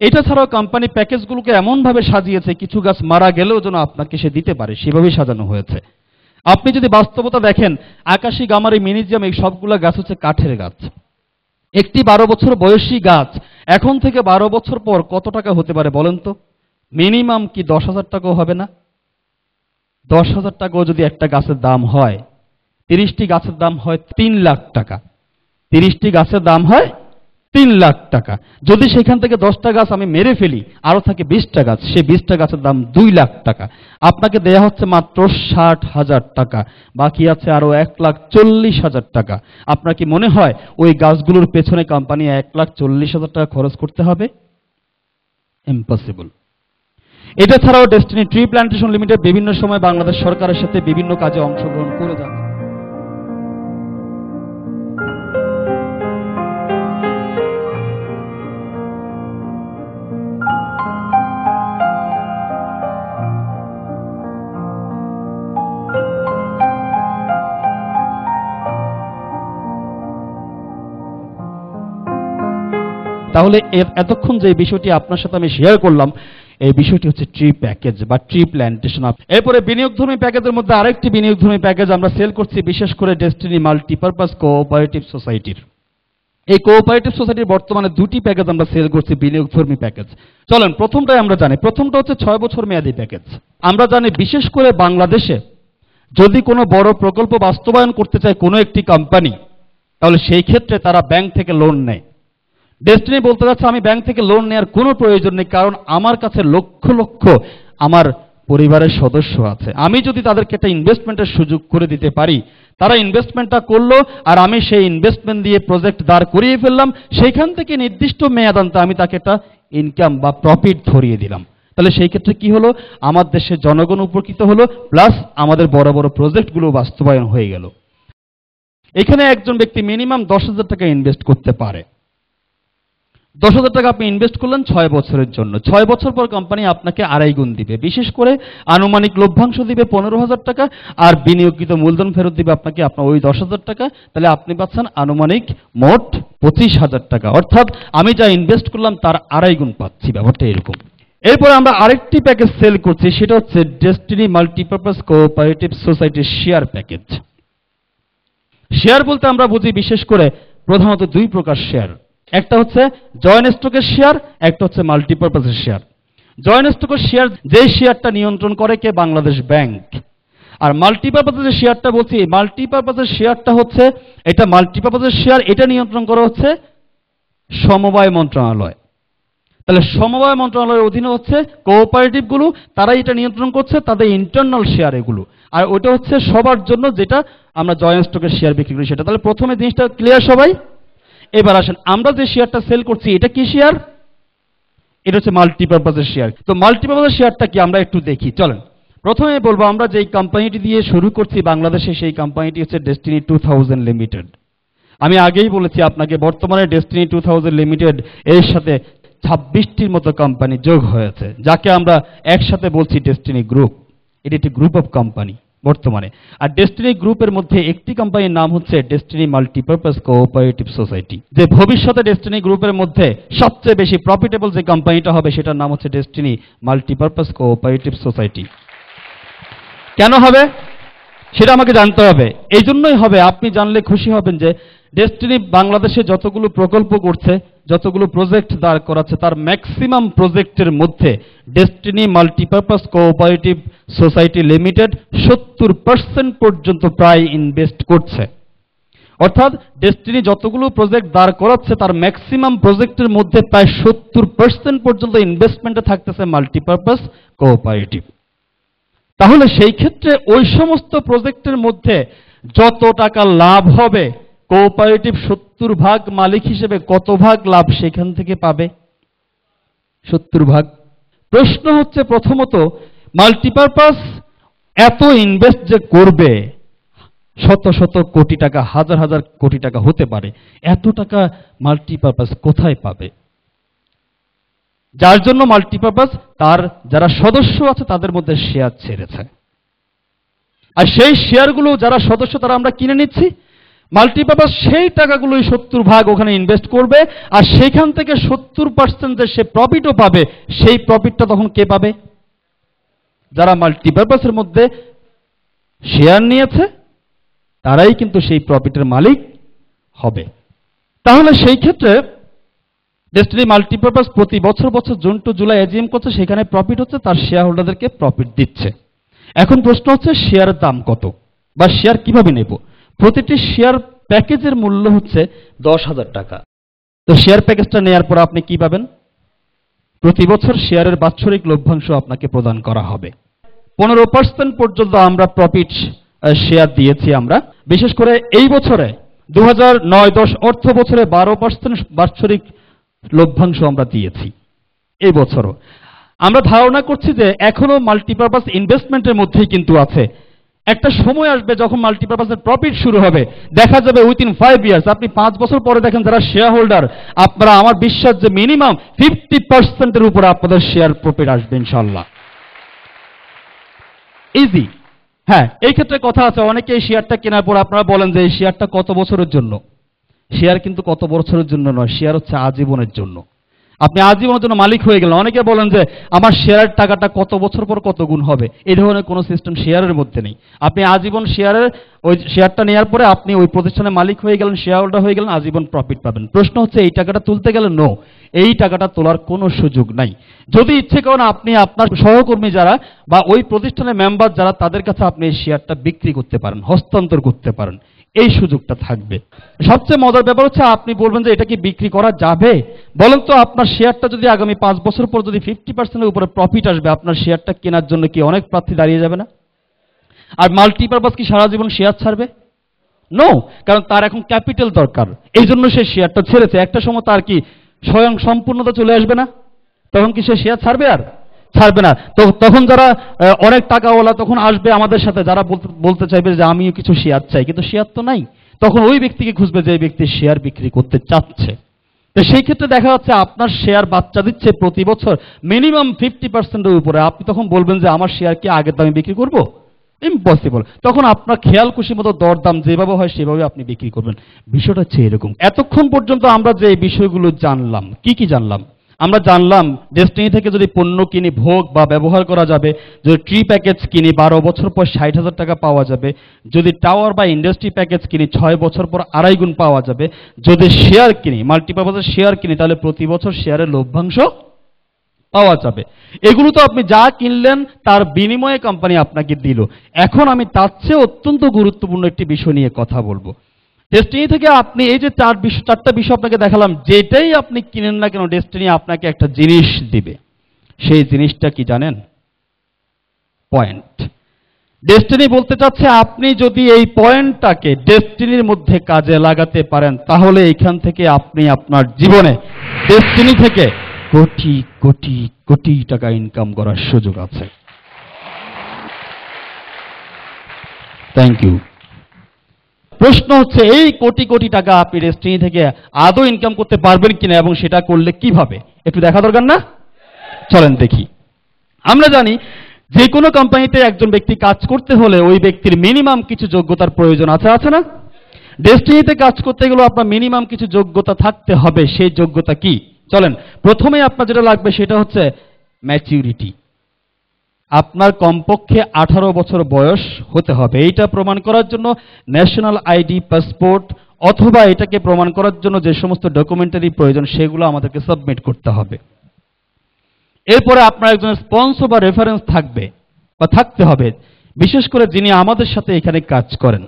এটা ছাড়াও কোম্পানি প্যাকেজগুলোকে এমনভাবে সাজিয়েছে, কিছু গাছ মারা গেলেও যেন আপনাকে সে দিতে পারে, সেভাবেই সাজানো হয়েছে। আপনি যদি বাস্তবতা দেখেন, আকাশী, গামারি, মিনিজিয়াম, এই সবগুলো গাছ হচ্ছে কাঠের গাছ। একটি 12 বছর বয়সী গাছ এখন থেকে 12 বছর পর কত টাকা হতে পারে বলেন তো? মিনিমাম কি 10,000 টাকাও হবে না? 10,000 টাকাও যদি একটা গাছের দাম হয়, 30টি গাছের দাম হয় 3 লাখ টাকা। 30টি গাছের দাম হয় 3 লাখ টাকা। যদি সেখান থেকে 10টা গাছ আমি মেরে ফেলি, আরো থাকে 20টা গাছ, সেই 20টা গাছের দাম 2 লাখ টাকা। আপনাকে দেয়া হচ্ছে মাত্র 60,000 টাকা, বাকি আছে আরো 1,40,000 টাকা। আপনার কি মনে হয় ওই গাছগুলোর পেছনে কোম্পানি 1,40,000 টাকা খরচ করতে হবে? ইম্পসিবল। এটা ছাড়াও ডেস্টিনি ট্রি প্ল্যান্টেশন লিমিটেড বিভিন্ন সময় বাংলাদেশ সরকারের সাথে বিভিন্ন কাজে অংশগ্রহণ করে যাচ্ছে। তাহলে এতক্ষণ যে বিষয়টি আপনার সাথে আমি শেয়ার করলাম, এই বিষয়টি হচ্ছে ট্রি প্যাকেজ বা ট্রি প্ল্যান্টেশন। এরপরে বিনিয়োগধর্মী প্যাকেজের মধ্যে আরেকটি বিনিয়োগধর্মী প্যাকেজ আমরা সেল করছি, বিশেষ করে ডেস্টিনি মাল্টিপারপাস কোঅপারেটিভ সোসাইটির। এই কোঅপারেটিভ সোসাইটির বর্তমানে 2টি প্যাকেজ আমরা সেল করছি, বিনিয়োগধর্মী প্যাকেজ। চলেন প্রথমটাই আমরা জানি। প্রথমটা হচ্ছে 6 বছর মেয়াদী প্যাকেজ। আমরা জানি বিশেষ করে বাংলাদেশে যদি কোনো বড় প্রকল্প বাস্তবায়ন করতে চায় কোনো একটি কোম্পানি, তাহলে সেই ক্ষেত্রে তারা ব্যাংক থেকে লোন নেয়। ডেস্টিনি বলতে যাচ্ছে, আমি ব্যাংক থেকে লোন নেওয়ার কোনো প্রয়োজন নেই, কারণ আমার কাছে লক্ষ লক্ষ আমার পরিবারের সদস্য আছে। আমি যদি তাদেরকে একটা ইনভেস্টমেন্টের সুযোগ করে দিতে পারি, তারা ইনভেস্টমেন্টটা করলো, আর আমি সেই ইনভেস্টমেন্ট দিয়ে প্রজেক্ট দাঁড় করিয়ে ফেললাম, সেইখান থেকে নির্দিষ্ট মেয়াদান্তে আমি তাকে একটা ইনকাম বা প্রফিট ধরিয়ে দিলাম, তাহলে সেই ক্ষেত্রে কি হলো? আমার দেশের জনগণ উপকৃত হলো, প্লাস আমাদের বড় বড় প্রজেক্টগুলো বাস্তবায়ন হয়ে গেল। এখানে একজন ব্যক্তি মিনিমাম 10,000 টাকা ইনভেস্ট করতে পারে। 10,000 টাকা আপনি ইনভেস্ট করলেন 6 বছরের জন্য। 6 বছর পর কোম্পানি আপনাকে 2.5 গুণ দিবে, বিশেষ করে আনুমানিক লভ্যাংশ দিবে 15,000 টাকা, আর বিনিয়োগকৃত মূলধন ফেরত দিবে আপনাকে আপনার ওই 10,000 টাকা। তাহলে আপনি পাচ্ছেন আনুমানিক মোট 25,000 টাকা। অর্থাৎ আমি যা ইনভেস্ট করলাম তার 2.5 গুণ পাচ্ছি। ব্যাপারটা এরকম। এরপরে আমরা আরেকটি প্যাকেজ সেল করছি, সেটা হচ্ছে ডেস্টিনি মাল্টিপারপাস কোঅপারেটিভ সোসাইটির শেয়ার প্যাকেজ। শেয়ার বলতে আমরা বুঝি বিশেষ করে প্রধানত দুই প্রকার শেয়ার, একটা হচ্ছে জয়েন্ট স্টকের শেয়ার, একটা হচ্ছে মাল্টিপারপাসের শেয়ার। জয়েন্ট স্টকের শেয়ার, যে শেয়ারটা নিয়ন্ত্রণ করে কে? বাংলাদেশ ব্যাংক। আর মাল্টিপারপাসের শেয়ারটা বলছি, মাল্টিপারপাসের শেয়ারটা হচ্ছে, এটা মাল্টিপারপাসের শেয়ার, এটা নিয়ন্ত্রণ করা হচ্ছে সমবায় মন্ত্রণালয়। তাহলে সমবায় মন্ত্রণালয়ের অধীনে হচ্ছে কোঅপারেটিভ গুলো, তারাই এটা নিয়ন্ত্রণ করছে, তাদের ইন্টারনাল শেয়ার এগুলো। আর ওটা হচ্ছে সবার জন্য, যেটা আমরা জয়েন্ট স্টকের শেয়ার বিক্রি করি সেটা। তাহলে প্রথমে জিনিসটা ক্লিয়ার সবাই? এবার আসেন, আমরা যে শেয়ারটা সেল করছি এটা কি শেয়ার? এটা হচ্ছে মাল্টিপারপাসের শেয়ার। তো মাল্টিপারপাসের শেয়ারটা কি আমরা একটু দেখি, চলেন। প্রথমে বলবো আমরা যেই কোম্পানিটি দিয়ে শুরু করছি বাংলাদেশে, সেই কোম্পানিটি হচ্ছে ডেস্টিনি 2000 লিমিটেড। আমি আগেই বলেছি আপনাকে, বর্তমানে ডেস্টিনি 2000 লিমিটেড এর সাথে 26টির মতো কোম্পানি যোগ হয়েছে, যাকে আমরা একসাথে বলছি ডেস্টিনি গ্রুপ। এটি একটি গ্রুপ অফ কোম্পানি বর্তমানে। আর ডেস্টিনি গ্রুপের মধ্যে একটি কোম্পানির নাম হচ্ছে ডেস্টিনি মাল্টিপারপাস কোঅপারেটিভ সোসাইটি। যে ভবিষ্যতে ডেস্টিনি গ্রুপের মধ্যে সবচেয়ে বেশি প্রফিটেবল যে কোম্পানিটা হবে সেটার নাম হচ্ছে ডেস্টিনি মাল্টিপারপাস কোঅপারেটিভ সোসাইটি। কেন হবে সেটা আমাকে জানতে হবে। এই জন্যই হবে, আপনি জানলে খুশি হবেন যে ডেস্টিনি বাংলাদেশে যতগুলো প্রকল্প করছে, যতগুলো প্রজেক্ট দাঁড় করাচ্ছে, তার ম্যাক্সিমাম প্রজেক্টের মধ্যে destiny multipurpose cooperative society limited 70% পর্যন্ত প্রায় ইনভেস্ট করছে। অর্থাৎ ডেস্টিনি যতগুলো প্রজেক্ট দাঁড় করাচ্ছে তার ম্যাক্সিমাম প্রজেক্টের মধ্যে প্রায় 70% পর্যন্ত ইনভেস্টমেন্টে থাকতেছে মাল্টিপারপাস কোঅপারেটিভ। তাহলে সেই ক্ষেত্রে ওই সমস্ত প্রজেক্টের মধ্যে যত টাকা লাভ হবে, কোঅপারেটিভ 70 ভাগ মালিক হিসেবে কত ভাগ লাভ সেখান থেকে পাবে? 70 ভাগ। প্রশ্ন হচ্ছে প্রথমত, মাল্টিপারপাস এত ইনভেস্ট যে করবে, শত শত কোটি টাকা, হাজার হাজার কোটি টাকা হতে পারে, এত টাকা মাল্টিপারপাস কোথায় পাবে? যার জন্য মাল্টিপারপাস তার যারা সদস্য আছে তাদের মধ্যে শেয়ার ছেড়েছে। আর সেই শেয়ারগুলো যারা সদস্য তারা আমরা কিনে নিচ্ছি। মাল্টিপারপাস সেই টাকাগুলোই 70 ভাগ ওখানে ইনভেস্ট করবে, আর সেখান থেকে 70% যে সে প্রফিটও পাবে, সেই প্রফিটটা তখন কে পাবে? যারা মাল্টিপারপাসের মধ্যে শেয়ার নিয়েছে তারাই কিন্তু সেই প্রফিটের মালিক হবে। তাহলে সেই ক্ষেত্রে ডেস্টিনি মাল্টিপারপাস প্রতি বছর জুন টু জুলাই এজিএম করছে, সেখানে প্রফিট হচ্ছে, তার শেয়ার হোল্ডারদেরকে প্রফিট দিচ্ছে। এখন প্রশ্ন হচ্ছে শেয়ারের দাম কত বা শেয়ার কিভাবে নেব? প্রতিটি শেয়ার প্যাকেজের মূল্য হচ্ছে 10,000 টাকা। তো শেয়ার প্যাকেজটা নেওয়ার পর আপনি কি পাবেন? প্রতি বছর শেয়ারের বাৎসরিক লভ্যাংশ আপনাকে প্রদান করা হবে। 15% পর্যন্ত আমরা প্রফিট শেয়ার দিয়েছি আমরা। বিশেষ করে এই বছরে 2009-10 অর্থ বছরে 12% বাৎসরিক লভ্যাংশ আমরা দিয়েছি। এই বছরও আমরা ধারণা করছি যে এখনো মাল্টিপারপাস ইনভেস্টমেন্টের মধ্যেই কিন্তু আছে। একটা সময় আসবে যখন মাল্টিপারপাসের প্রফিট শুরু হবে, দেখা যাবে উইথিন 5 ইয়ার্স, আপনি 5 বছর পরে দেখেন যারা শেয়ার হোল্ডার, আপনারা, আমার বিশ্বাস যে মিনিমাম 50%-এর উপরে আপনাদের শেয়ার প্রফিট আসবে ইনশাআল্লাহ। ইজি। হ্যাঁ, এই ক্ষেত্রে কথা আছে, অনেকে এই শেয়ারটা কেনার পর আপনারা বলেন যে এই শেয়ারটা কত বছরের জন্য? শেয়ার কিন্তু কত বছরের জন্য নয়, শেয়ার হচ্ছে আজীবনের জন্য। আপনি আজীবনের জন্য মালিক হয়ে গেলেন। অনেকে বলেন যে আমার শেয়ারের টাকাটা কত বছর পর কত গুণ হবে, এই ধরনের কোনো সিস্টেম শেয়ারের মধ্যে নেই। আপনি আজীবন শেয়ারের, ওই শেয়ারটা নেওয়ার পরে আপনি ওই প্রতিষ্ঠানের মালিক হয়ে গেলেন, শেয়ার হোল্ডার হয়ে গেলেন, আজীবন প্রফিট পাবেন। প্রশ্ন হচ্ছে এই টাকাটা তুলতে গেলে নো, এই টাকাটা তোলার কোনো সুযোগ নাই। যদি ইচ্ছে করেন আপনি আপনার সহকর্মী যারা বা ওই প্রতিষ্ঠানের মেম্বার যারা, তাদের কাছে আপনি এই শেয়ারটা বিক্রি করতে পারেন, হস্তান্তর করতে পারেন, এই সুযোগটা থাকবে। সবচেয়ে মজার ব্যাপার হচ্ছে আপনি বলবেন যে এটা কি বিক্রি করা যাবে? বলেন তো, আপনার শেয়ারটা যদি আগামী 5 বছর পর যদি 50%-এর উপরে প্রফিট আসবে, আপনার শেয়ারটা কেনার জন্য কি অনেক প্রার্থী দাঁড়িয়ে যাবে না? আর মাল্টিপারপাস কি সারা জীবন শেয়ার ছাড়বে? নো, কারণ তার এখন ক্যাপিটাল দরকার, এই জন্য সে শেয়ারটা ছেড়েছে। একটা সময় তার কি স্বয়ং সম্পূর্ণতা চলে আসবে না? তখন কি সে শেয়ার ছাড়বে? আর ছাড়বে না। তো তখন যারা অনেক টাকাওয়ালা তখন আসবে আমাদের সাথে, যারা বলতে চাইবে যে আমিও কিছু শেয়ার চাই, কিন্তু শেয়ার তো নাই, তখন ওই ব্যক্তিকে খুঁজবে যে ব্যক্তি শেয়ার বিক্রি করতে চাচ্ছে। তো সেই ক্ষেত্রে দেখা যাচ্ছে আপনার শেয়ার বাচ্চা দিচ্ছে প্রতি বছর মিনিমাম 50%-এর উপরে। আপনি তখন বলবেন যে আমার শেয়ার কি আগের দামে বিক্রি করব? ইম্পসিবল। তখন আপনার খেয়াল খুশি মতো দরদাম যেভাবে হয় সেভাবে আপনি বিক্রি করবেন। বিষয়টা হচ্ছে এরকম। এতক্ষণ পর্যন্ত আমরা যে বিষয়গুলো জানলাম, কি কি জানলাম? আমরা জানলাম ডেস্টিনি থেকে যদি পণ্য কিনি ভোগ বা ব্যবহার করা যাবে, যদি ট্রি প্যাকেজ কিনি 12 বছর পর 60,000 টাকা পাওয়া যাবে, যদি টাওয়ার বা ইন্ডাস্ট্রি প্যাকেজ কিনি 6 বছর পর 2.5 গুণ পাওয়া যাবে, যদি শেয়ার কিনি মাল্টিপারপাসের শেয়ার কিনি তাহলে প্রতি বছর শেয়ারের লভ্যাংশ পাওয়া যাবে। এগুলো তো আপনি যা কিনলেন তার বিনিময়ে কোম্পানি আপনাকে দিল। এখন আমি তার চেয়ে অত্যন্ত গুরুত্বপূর্ণ একটি বিষয় নিয়ে কথা বলবো। ডেস্টিনি থেকে আপনি এই যে চারটা বিষয় আপনাকে দেখালাম, যেটাই আপনি কিনেন না কেন ডেস্টিনি আপনাকে একটা জিনিস দিবে। সেই জিনিসটা কি জানেন? পয়েন্ট। ডেস্টিনি বলতে চাচ্ছে আপনি যদি এই পয়েন্টটাকে ডেস্টিনির মধ্যে কাজে লাগাতে পারেন তাহলে এখান থেকে আপনি আপনার জীবনে ডেস্টিনি থেকে কোটি কোটি কোটি টাকা ইনকাম করার সুযোগ আছে। Thank you. প্রশ্ন হচ্ছে এই কোটি কোটি টাকা আপনি ডেস্টিনি থেকে আদৌ ইনকাম করতে পারবেন কিনা এবং সেটা করলে কিভাবে, একটু দেখা দরকার না? চলেন দেখি। আমরা জানি যে কোনো কোম্পানিতে একজন ব্যক্তি কাজ করতে হলে ওই ব্যক্তির মিনিমাম কিছু যোগ্যতার প্রয়োজন আছে, আছে না? ডেস্টিনিতে কাজ করতে গেলে আপনার মিনিমাম কিছু যোগ্যতা থাকতে হবে। সেই যোগ্যতা কি? চলেন, প্রথমে আপনার যেটা লাগবে সেটা হচ্ছে ম্যাচিউরিটি। আপনার কমপক্ষে 18 বছর বয়স হতে হবে। এইটা প্রমাণ করার জন্য ন্যাশনাল আইডি, পাসপোর্ট অথবা এটাকে প্রমাণ করার জন্য যে সমস্ত ডকুমেন্টারি প্রয়োজন সেগুলো আমাদেরকে সাবমিট করতে হবে। এরপরে আপনার একজন স্পন্সর বা রেফারেন্স থাকবে বা থাকতে হবে, বিশেষ করে যিনি আমাদের সাথে এখানে কাজ করেন।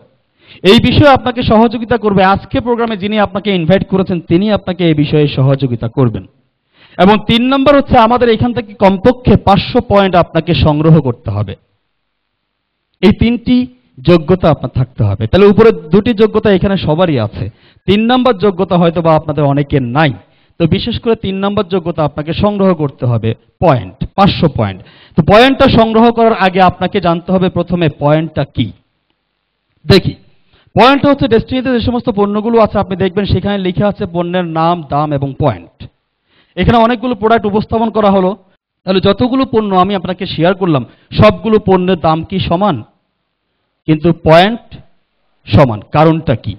এই বিষয়ে আপনাকে সহযোগিতা করবে। আজকে প্রোগ্রামে যিনি আপনাকে ইনভাইট করেছেন তিনি আপনাকে এই বিষয়ে সহযোগিতা করবেন। এবং 3 নম্বর হচ্ছে আমাদের এখান থেকে কমপক্ষে 500 পয়েন্ট আপনাকে সংগ্রহ করতে হবে। এই 3টি যোগ্যতা আপনার থাকতে হবে। তাহলে উপরে 2টি যোগ্যতা এখানে সবারই আছে। 3 নম্বর যোগ্যতা হয়তো বা আপনাদের অনেকের নাই। তো বিশেষ করে 3 নম্বর যোগ্যতা আপনাকে সংগ্রহ করতে হবে পয়েন্ট, 500 পয়েন্ট। তো পয়েন্টটা সংগ্রহ করার আগে আপনাকে জানতে হবে প্রথমে পয়েন্টটা কি। দেখি, পয়েন্টটা হচ্ছে ডেস্টিনিতে যে সমস্ত পণ্যগুলো আছে আপনি দেখবেন সেখানে লেখা আছে পণ্যের নাম, দাম এবং পয়েন্ট। এখানে অনেকগুলো প্রোডাক্ট উপস্থাপন করা হলো। তাহলে যতগুলো পণ্য আমি আপনাকে শেয়ার করলাম সবগুলো পণ্যের দাম কি সমান? কিন্তু পয়েন্ট সমান। কারণটা কি?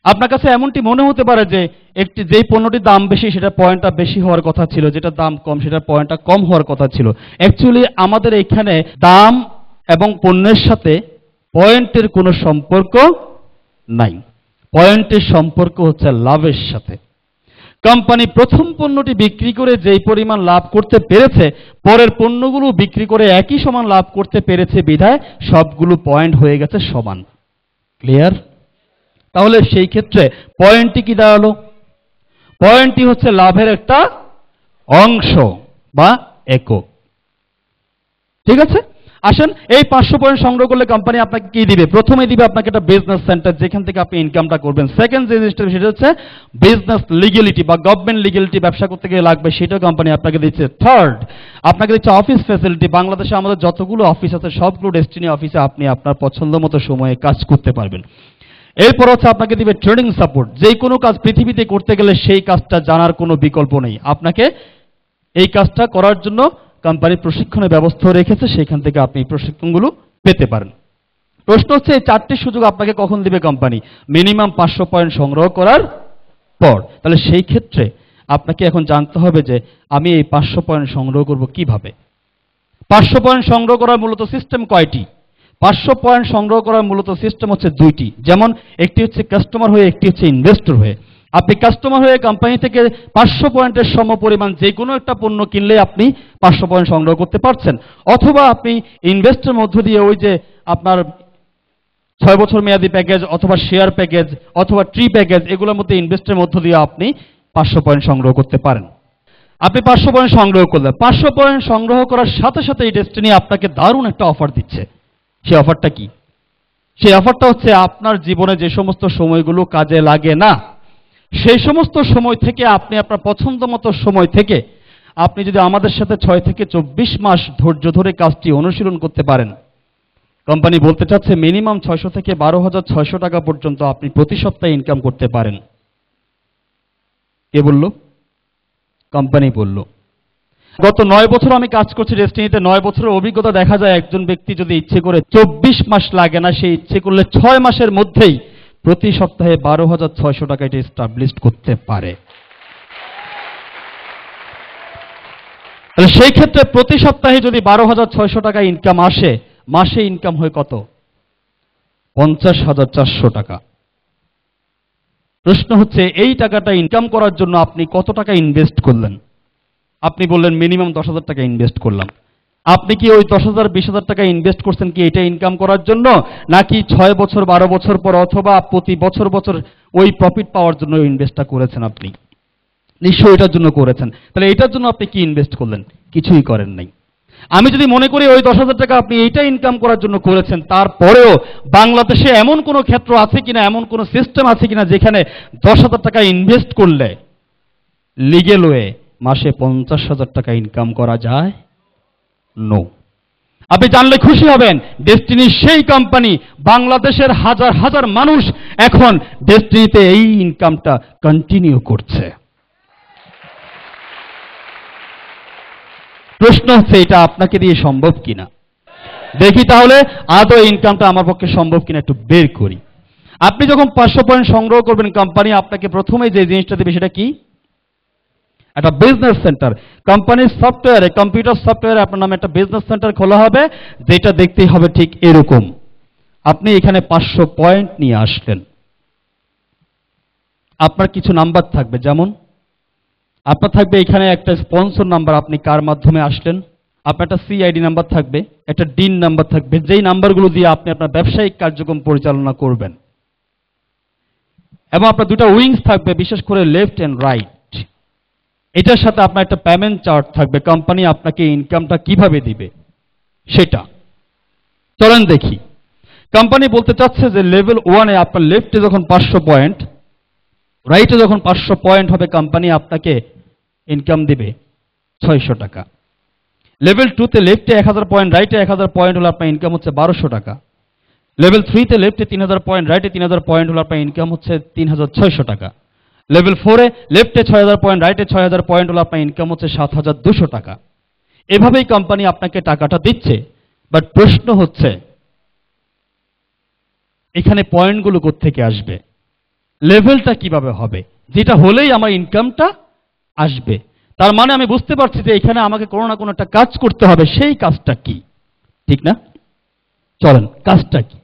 আপনার কাছে এমনটি মনে হতে পারে যে যেই পণ্যটির দাম বেশি সেটা পয়েন্টটা বেশি হওয়ার কথা ছিল, যেটা দাম কম সেটা পয়েন্টটা কম হওয়ার কথা ছিল। অ্যাকচুয়ালি আমাদের এখানে দাম এবং পণ্যের সাথে পয়েন্টের কোনো সম্পর্ক নাই। পয়েন্টের সম্পর্ক হচ্ছে লাভের সাথে। কোম্পানি প্রথম পণ্যটি বিক্রি করে যেই পরিমাণ লাভ করতে পেরেছে পরের পণ্যগুলো বিক্রি করে একই সমান লাভ করতে পেরেছে বিধায় সবগুলো পয়েন্ট হয়ে গেছে সমান। ক্লিয়ার? তাহলে সেই ক্ষেত্রে পয়েন্টটি কি দাঁড়ালো? পয়েন্টটি হচ্ছে লাভের একটা অংশ বা একক। ঠিক আছে, আসেন এই 500 পয়েন্ট সংগ্রহ করলে কোম্পানি আপনাকে কি দিবে? প্রথমে দিবে আপনাকে একটা বিজনেস সেন্টার যেখান থেকে আপনি ইনকামটা করবেন। সেকেন্ড যে জিনিসটা সেটা হচ্ছে বিজনেস লিগ্যালিটি বা গভর্নমেন্ট লিগ্যালিটি, ব্যবসা করতে গিয়ে লাগবে সেটা কোম্পানি আপনাকে দিচ্ছে। থার্ড আপনাকে দিচ্ছে অফিস ফ্যাসিলিটি। বাংলাদেশে আমাদের যতগুলো অফিস আছে সবগুলো ডেস্টিনি অফিসে আপনি আপনার পছন্দ মতো সময়ে কাজ করতে পারবেন। এরপর হচ্ছে আপনাকে দিবে ট্রেনিং সাপোর্ট। যে কোনো কাজ পৃথিবীতে করতে গেলে সেই কাজটা জানার কোনো বিকল্প নেই। আপনাকে এই কাজটা করার জন্য কোম্পানি প্রশিক্ষণের ব্যবস্থা রেখেছে, সেখান থেকে আপনি এই প্রশিক্ষণগুলো পেতে পারেন। প্রশ্ন হচ্ছে এই 4টি সুযোগ আপনাকে কখন দিবে কোম্পানি? মিনিমাম 500 পয়েন্ট সংগ্রহ করার পর। তাহলে সেই ক্ষেত্রে আপনাকে এখন জানতে হবে যে আমি এই 500 পয়েন্ট সংগ্রহ করব কিভাবে। 500 পয়েন্ট সংগ্রহ করার মূলত সিস্টেম কয়টি? 500 পয়েন্ট সংগ্রহ করার মূলত সিস্টেম হচ্ছে 2টি। যেমন একটি হচ্ছে কাস্টমার হয়ে, একটি হচ্ছে ইনভেস্টর হয়ে। আপনি কাস্টমার হয়ে কোম্পানি থেকে 500 পয়েন্টের সমপরিমাণ যে কোনো একটা পণ্য কিনলে আপনি 500 পয়েন্ট সংগ্রহ করতে পারছেন। অথবা আপনি ইনভেস্টের মধ্য দিয়ে ওই যে আপনার 6 বছর মেয়াদী প্যাকেজ অথবা শেয়ার প্যাকেজ অথবা ট্রি প্যাকেজ এগুলোর মধ্যে ইনভেস্টের মধ্য দিয়ে আপনি 500 পয়েন্ট সংগ্রহ করতে পারেন। আপনি 500 পয়েন্ট সংগ্রহ করলেন। 500 পয়েন্ট সংগ্রহ করার সাথে সাথে এই ডেস্টিনি আপনাকে দারুণ একটা অফার দিচ্ছে। সেই অফারটা কি? সেই অফারটা হচ্ছে আপনার জীবনে যে সমস্ত সময়গুলো কাজে লাগে না সেই সমস্ত সময় থেকে আপনি আপনার পছন্দ মতো সময় থেকে আপনি যদি আমাদের সাথে 6 থেকে 24 মাস ধৈর্য ধরে কাজটি অনুশীলন করতে পারেন, কোম্পানি বলতে চাচ্ছে মিনিমাম 600 থেকে 12,600 টাকা পর্যন্ত আপনি প্রতি সপ্তাহে ইনকাম করতে পারেন। কে বলল? কোম্পানি বলল। গত 9 বছর আমি কাজ করছি ডেস্টিনিতে। 9 বছরের অভিজ্ঞতা দেখা যায় একজন ব্যক্তি যদি ইচ্ছে করে 24 মাস লাগে না, সে ইচ্ছে করলে 6 মাসের মধ্যেই প্রতি সপ্তাহে 12,600 টাকা এটা এস্টাবলিশ করতে পারে। তাহলে সেই ক্ষেত্রে প্রতি সপ্তাহে যদি 12,600 টাকা ইনকাম আসে, মাসে ইনকাম হয় কত? 50,400 টাকা। প্রশ্ন হচ্ছে এই টাকাটা ইনকাম করার জন্য আপনি কত টাকা ইনভেস্ট করলেন? আপনি বললেন মিনিমাম 10,000 টাকা ইনভেস্ট করলাম। আপনি কি ওই 10,000 20,000 টাকা ইনভেস্ট করছেন কি এটা ইনকাম করার জন্য, নাকি 6 বছর 12 বছর পর অথবা প্রতি বছর বছর ওই প্রফিট পাওয়ার জন্য ইনভেস্টটা করেছেন? আপনি নিশ্চয়ই এটার জন্য করেছেন। তাহলে এটার জন্য আপনি কি ইনভেস্ট করলেন? কিছুই করেন নাই। আমি যদি মনে করি ওই 10,000 টাকা আপনি এইটা ইনকাম করার জন্য করেছেন, তারপরেও বাংলাদেশে এমন কোনো ক্ষেত্র আছে কিনা, এমন কোনো সিস্টেম আছে কিনা যেখানে 10,000 টাকা ইনভেস্ট করলে লিগ্যাল ওয়ে মাসে 50,000 টাকা ইনকাম করা যায়? নো। আপনি জানলে খুশি হবেন, ডেস্টিনি সেই কোম্পানি, বাংলাদেশের হাজার হাজার মানুষ এখন ডেস্টিনিতে এই ইনকামটা কন্টিনিউ করছে। প্রশ্ন হচ্ছে এটা আপনাকে দিয়ে সম্ভব কিনা। দেখি তাহলে আদৌ ইনকামটা আমার পক্ষে সম্ভব কিনা একটু বের করি। আপনি যখন 500 পয়েন্ট সংগ্রহ করবেন, কোম্পানি আপনাকে প্রথমেই যে জিনিসটা দেবে সেটা কি? একটা বিজনেস সেন্টার। কোম্পানির সফটওয়্যারে, কম্পিউটার সফটওয়্যারে আপনার নামে একটা বিজনেস সেন্টার খোলা হবে, যেটা দেখতেই হবে ঠিক এরকম। আপনি এখানে 500 পয়েন্ট নিয়ে আসলেন, আপনার কিছু নাম্বার থাকবে, যেমন আপনার থাকবে এখানে একটা স্পন্সর নাম্বার, আপনি কার মাধ্যমে আসলেন। আপনার একটা সিআইডি নাম্বার থাকবে, একটা ডিন নাম্বার থাকবে, যেই নাম্বারগুলো দিয়ে আপনি আপনার ব্যবসায়িক কার্যক্রম পরিচালনা করবেন। এবং আপনার দুটো উইংস থাকবে, বিশেষ করে লেফট এন্ড রাইট। এটার সাথে আপনার একটা পেমেন্ট চার্ট থাকবে, কোম্পানি আপনাকে ইনকামটা কিভাবে দিবে সেটা। চলেন দেখি। কোম্পানি বলতে চাচ্ছে যে লেভেল 1 এ আপনার লেফটে যখন 500 পয়েন্ট, রাইটে যখন 500 পয়েন্ট হবে, কোম্পানি আপনাকে ইনকাম দিবে 600 টাকা। লেভেল 2 তে লেফটে 1000 পয়েন্ট, রাইটে 1000 পয়েন্ট হলে আপনার ইনকাম হচ্ছে 1200 টাকা। লেভেল 3 তে লেফটে 3000 পয়েন্ট, রাইটে 3000 পয়েন্ট হলে আপনার ইনকাম হচ্ছে 3600 টাকা। লেভেল 4 এ লেফটে 6000 পয়েন্ট, রাইটে 6000 পয়েন্ট হলে আপনার ইনকাম হচ্ছে 7200 টাকা। এভাবেই কোম্পানি আপনাকে টাকাটা দিচ্ছে। বাট প্রশ্ন হচ্ছে এখানে পয়েন্টগুলো কোত্থেকে আসবে, লেভেলটা কিভাবে হবে, যেটা হলেই আমার ইনকামটা আসবে। তার মানে আমি বুঝতে পারছি যে এখানে আমাকে কোনো না কোনো একটা কাজ করতে হবে। সেই কাজটা কি, ঠিক না? চলেন, কাজটা কি?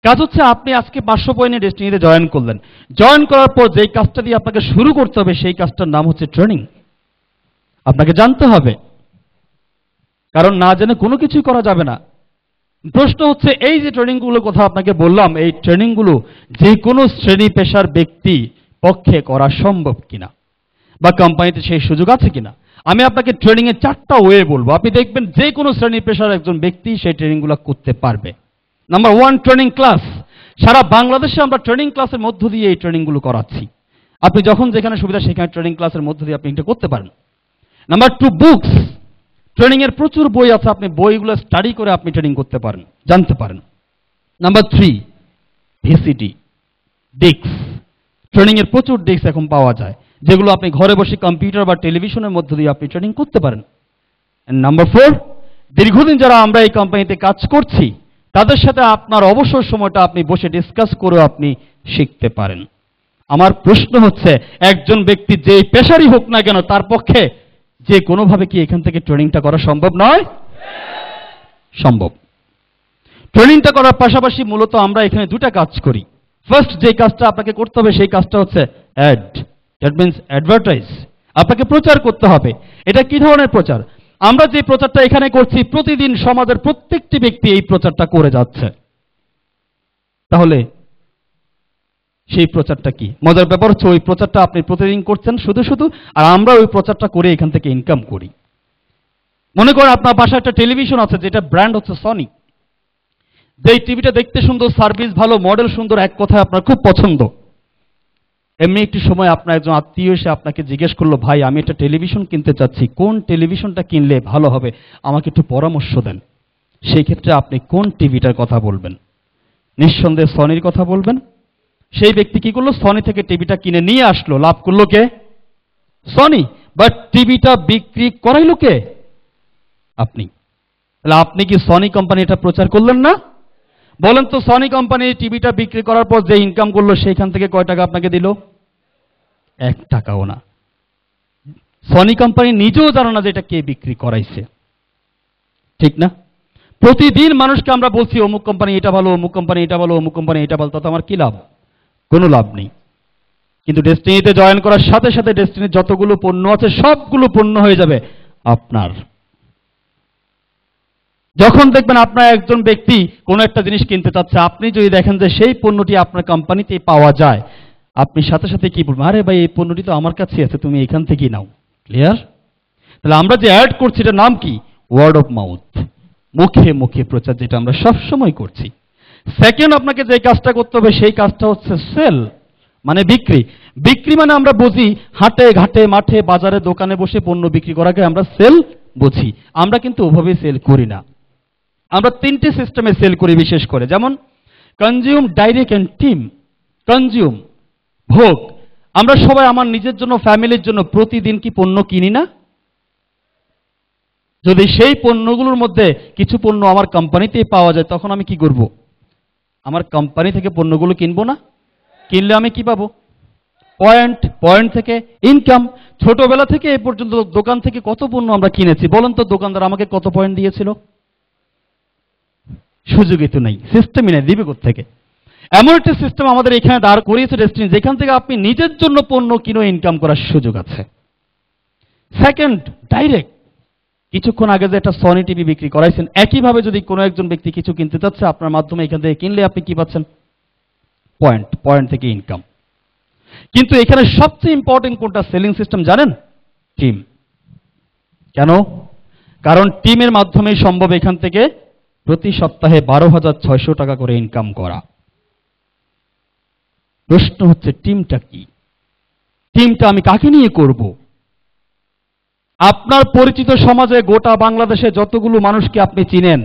কাজ হচ্ছে আপনি আজকে 500 পয়েন্টে ডেস্টিনিতে জয়েন করলেন। জয়েন করার পর যেই কাজটা দিয়ে আপনাকে শুরু করতে হবে, সেই কাজটার নাম হচ্ছে ট্রেনিং। আপনাকে জানতে হবে, কারণ না জেনে কোনো কিছুই করা যাবে না। প্রশ্ন হচ্ছে এই যে ট্রেনিংগুলোর কথা আপনাকে বললাম, এই ট্রেনিংগুলো যে কোনো শ্রেণী পেশার ব্যক্তি পক্ষে করা সম্ভব কিনা, বা কোম্পানিতে সেই সুযোগ আছে কিনা। আমি আপনাকে ট্রেনিং এর 4টা ওয়ে বলবো, আপনি দেখবেন যে কোনো শ্রেণী পেশার একজন ব্যক্তি সেই ট্রেনিংগুলো করতে পারবে। Number 1, training class. সারা বাংলাদেশে আমরা ট্রেনিং ক্লাসের মধ্য দিয়ে এই ট্রেনিংগুলো করাচ্ছি। আপনি যখন যেখানে সুবিধা সেখানে ট্রেনিং ক্লাসের মধ্য দিয়ে আপনি এটা করতে পারেন। Number 2, books. ট্রেনিং এর প্রচুর বই আছে, আপনি বইগুলো স্টাডি করে আপনি ট্রেনিং করতে পারেন, জানতে পারেন। Number 3, VCD, disk. ট্রেনিং এর প্রচুর ডিস্ক এখন পাওয়া যায়, যেগুলো আপনি ঘরে বসে কম্পিউটার বা টেলিভিশনের মধ্য দিয়ে আপনি ট্রেনিং করতে পারেন। নাম্বার 4, দীর্ঘদিন যারা আমরা এই কোম্পানিতে কাজ করছি, তাদের সাথে আপনার অবসর সময়টা আপনি বসে ডিসকাস করেও আপনি শিখতে পারেন। আমার প্রশ্ন হচ্ছে, একজন ব্যক্তি যেই পেশারই হোক না কেন, তার পক্ষে যে কোনোভাবে কি এখান থেকে ট্রেনিংটা করা সম্ভব নয়? সম্ভব। ট্রেনিংটা করার পাশাপাশি মূলত আমরা এখানে দুটা কাজ করি। ফার্স্ট যে কাজটা আপনাকে করতে হবে, সেই কাজটা হচ্ছে অ্যাড। That means advertise. আপনাকে প্রচার করতে হবে। এটা কি ধরনের প্রচার? আমরা যে প্রচারটা এখানে করছি, প্রতিদিন সমাজের প্রত্যেকটি ব্যক্তি এই প্রচারটা করে যাচ্ছে। তাহলে সেই প্রচারটা কি? মজার ব্যাপার হচ্ছে ওই প্রচারটা আপনি প্রতিদিন করছেন শুধু শুধু, আর আমরা ওই প্রচারটা করে এখান থেকে ইনকাম করি। মনে করেন আপনার বাসায় একটা টেলিভিশন আছে, যেটা ব্র্যান্ড হচ্ছে সনি। যেই টিভিটা দেখতে সুন্দর, সার্ভিস ভালো, মডেল সুন্দর, এক কথায় আপনার খুব পছন্দ। এমনি একটি সময় আপনার একজন আত্মীয় এসে আপনাকে জিজ্ঞেস করলো, ভাই আমি একটা টেলিভিশন কিনতে চাচ্ছি, কোন টেলিভিশনটা কিনলে ভালো হবে, আমাকে একটু পরামর্শ দেন। সেই ক্ষেত্রে আপনি কোন টিভিটার কথা বলবেন? নিঃসন্দেহে সনির কথা বলবেন। সেই ব্যক্তি কি করলো? সনি থেকে টিভিটা কিনে নিয়ে আসলো। লাভ করলো কে? সনি। বাট টিভিটা বিক্রি করাইলো কে? আপনি। তাহলে আপনি কি সনি কোম্পানি এটা প্রচার করলেন না? বলেন তো, সনি কোম্পানি টিভিটা বিক্রি করার পর যে ইনকাম করলো, সেইখান থেকে কয় টাকা আপনাকে দিল? 1 টাকাও না। সনি কোম্পানি নিজেও জানে না যে এটা কে বিক্রি করাইছে, ঠিক না? প্রতিদিন মানুষকে আমরা বলছি অমুক কোম্পানি এটা ভালো, অমুক কোম্পানি এটা ভালো, অমুক কোম্পানি এটা ভালো, তাতে আমার কি লাভ? কোনো লাভ নেই। কিন্তু ডেস্টিনিতে জয়েন করার সাথে সাথে ডেস্টিনির যতগুলো পণ্য আছে সবগুলো পণ্য হয়ে যাবে আপনার। যখন দেখবেন আপনার একজন ব্যক্তি কোনো একটা জিনিস কিনতে চাচ্ছে, আপনি যদি দেখেন যে সেই পণ্যটি আপনার কোম্পানিতেই পাওয়া যায়, আপনি সাথে সাথে কি বলবেন? আরে ভাই, এই পণ্যটি তো আমার কাছে আছে, তুমি এখান থেকেই নাও। ক্লিয়ার? তাহলে আমরা যে অ্যাড করছি এটার নাম কি? ওয়ার্ড অফ মাউথ, মুখে মুখে প্রচার, যেটা আমরা সবসময় করছি। সেকেন্ড, আপনাকে যে কাজটা করতে হবে সেই কাজটা হচ্ছে সেল, মানে বিক্রি। বিক্রি মানে আমরা বুঝি হাটে ঘাটে মাঠে বাজারে দোকানে বসে পণ্য বিক্রি করাকে আমরা সেল বুঝি। আমরা কিন্তু ওভাবে সেল করি না। আমরা তিনটি সিস্টেমে সেল করি বিশেষ করে, যেমন consume, direct and team. Consume, ভোগ। আমরা সবাই আমার নিজের জন্য, ফ্যামিলির জন্য প্রতিদিন কি পণ্য কিনি না? যদি সেই পণ্যগুলোর মধ্যে কিছু পণ্য আমার কোম্পানিতেই পাওয়া যায়, তখন আমি কি করব? আমার কোম্পানি থেকে পণ্যগুলো কিনবো না? কিনলে আমি কি পাবো? পয়েন্ট। পয়েন্ট থেকে ইনকাম। ছোটবেলা থেকে এ পর্যন্ত দোকান থেকে কত পণ্য আমরা কিনেছি, বলেন তো? দোকানদার আমাকে কত পয়েন্ট দিয়েছিল? সুযোগই তো নেই, সিস্টেমই নেই, দিবে কোত্থেকে? এমন একটা সিস্টেম আমাদের এখানে দাঁড় করিয়েছে ডেস্টিনি, যেখান থেকে আপনি নিজের জন্য পণ্য কিনে ইনকাম করার সুযোগ আছে। Second, direct. কিছুক্ষণ আগে যে একটা সনি টিভি বিক্রি করাইছেন, একইভাবে যদি কোনো একজন ব্যক্তি কিছু কিনতে চাচ্ছে, আপনার মাধ্যমে এখান থেকে কিনলে আপনি কি পাচ্ছেন? পয়েন্ট। পয়েন্ট থেকে ইনকাম। কিন্তু এখানে সবচেয়ে ইম্পর্টেন্ট কোনটা সেলিং সিস্টেম জানেন? টিম। কেন? কারণ টিমের মাধ্যমে সম্ভব এখান থেকে প্রতি সপ্তাহে 12,600 টাকা করে ইনকাম করা। প্রশ্ন হচ্ছে টিমটা কি? টিমটা আমি কাকে নিয়ে করব? আপনার পরিচিত সমাজে গোটা বাংলাদেশে যতগুলো মানুষকে আপনি চিনেন,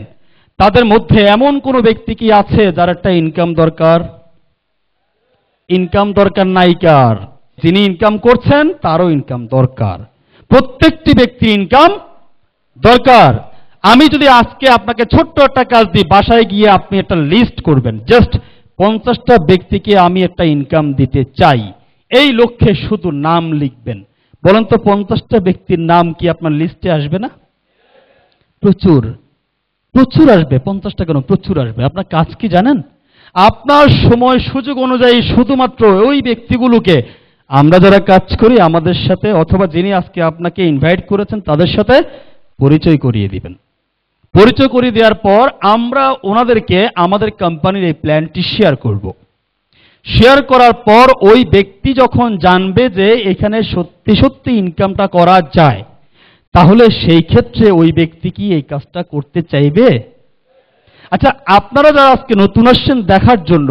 তাদের মধ্যে এমন কোনো ব্যক্তি কি আছে যার একটা ইনকাম দরকার? ইনকাম দরকার নাই কার? যিনি ইনকাম করছেন তারও ইনকাম দরকার। প্রত্যেকটি ব্যক্তির ইনকাম দরকার। আমি যদি আজকে আপনাকে ছোট্ট একটা কাজ দিই, বাসায় গিয়ে আপনি একটা লিস্ট করবেন, জাস্ট 50টা ব্যক্তিকে আমি একটা ইনকাম দিতে চাই, এই লক্ষ্যে শুধু নাম লিখবেন। বলেন তো 50টা ব্যক্তির নাম কি আপনার লিস্টে আসবে না? প্রচুর, প্রচুর আসবে। 50টা কেন, প্রচুর আসবে। আপনার কাজ কি জানেন? আপনার সময় সুযোগ অনুযায়ী শুধুমাত্র ওই ব্যক্তিগুলোকে, আমরা যারা কাজ করি আমাদের সাথে, অথবা যিনি আজকে আপনাকে ইনভাইট করেছেন তাদের সাথে পরিচয় করিয়ে দিবেন। পরিচয় করিয়ে দেওয়ার পর আমরা ওনাদেরকে আমাদের কোম্পানির এই প্ল্যানটি শেয়ার করব। শেয়ার করার পর ওই ব্যক্তি যখন জানবে যে এখানে সত্যি সত্যি ইনকামটা করা যায়, তাহলে সেই ক্ষেত্রে ওই ব্যক্তি কি এই কাজটা করতে চাইবে? আচ্ছা, আপনারা যারা আজকে নতুন আসছেন দেখার জন্য,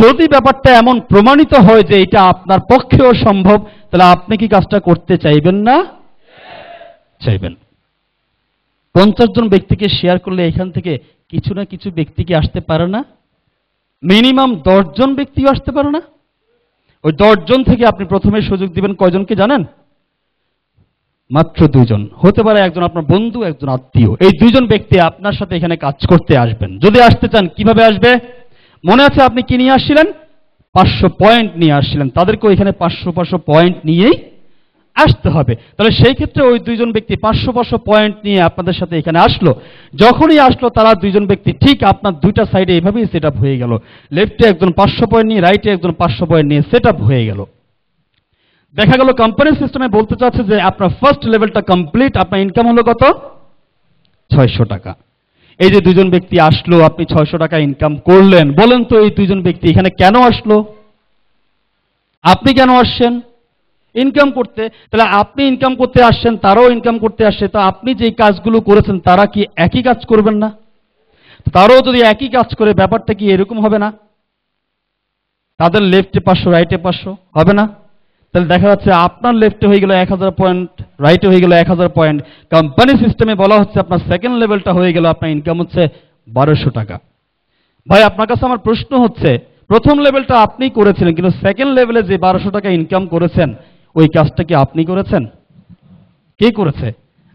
যদি ব্যাপারটা এমন প্রমাণিত হয় যে এটা আপনার পক্ষেও সম্ভব, তাহলে আপনি কি কাজটা করতে চাইবেন না? চাইবেন। 50 জন ব্যক্তিকে শেয়ার করলে এখান থেকে কিছু না কিছু ব্যক্তি কি আসতে পারে না? মিনিমাম 10 জন ব্যক্তিও আসতে পারে না? ওই 10 জন থেকে আপনি প্রথমে সুযোগ দিবেন কয়জনকে জানেন? মাত্র 2 জন। হতে পারে একজন আপনার বন্ধু, একজন আত্মীয়। এই 2 জন ব্যক্তি আপনার সাথে এখানে কাজ করতে আসবেন। যদি আসতে চান কিভাবে আসবে? মনে আছে আপনি কি নিয়ে আসছিলেন? 500 পয়েন্ট নিয়ে আসছিলেন। তাদেরকেও এখানে 500 পয়েন্ট নিয়েই আসতে হবে। তাহলে সেই ক্ষেত্রে ওই 2 জন ব্যক্তি 500 পয়েন্ট নিয়ে আপনাদের সাথে এখানে আসলো। যখনই আসলো তারা 2 জন ব্যক্তি ঠিক আপনার দুইটা সাইডে এইভাবেই সেট আপ হয়ে গেল। লেফটে একজন 500 পয়েন্ট নিয়ে, রাইটে একজন 500 পয়েন্ট নিয়ে সেট আপ হয়ে গেল। দেখা গেল কোম্পানির সিস্টেমে বলতে চাচ্ছে যে আপনার ফার্স্ট লেভেলটা কমপ্লিট, আপনার ইনকাম হলো কত? 600 টাকা। এই যে 2 জন ব্যক্তি আসলো, আপনি 600 টাকা ইনকাম করলেন। বলেন তো এই 2 জন ব্যক্তি এখানে কেন আসলো? আপনি কেন আসছেন? ইনকাম করতে। তাহলে আপনি ইনকাম করতে আসছেন, তারাও ইনকাম করতে আসছে। তো আপনি যে কাজগুলো করেছেন তারা কি একই কাজ করবেন না? তারাও যদি একই কাজ করে, ব্যাপারটা কি এরকম হবে না? তাদের লেফটে 500, রাইটে 500 হবে না? তাহলে দেখা যাচ্ছে আপনার লেফটে হয়ে গেল 1000 পয়েন্ট, রাইটে হয়ে গেল 1000 পয়েন্ট। কোম্পানি সিস্টেমে বলা হচ্ছে আপনার সেকেন্ড লেভেলটা হয়ে গেল, আপনার ইনকাম হচ্ছে 1200 টাকা। ভাই, আপনার কাছে আমার প্রশ্ন হচ্ছে, প্রথম লেভেলটা আপনি করেছিলেন, কিন্তু সেকেন্ড লেভেলে যে 1200 টাকা ইনকাম করেছেন, ওই কাজটা কি আপনি করেছেন? কে করেছে?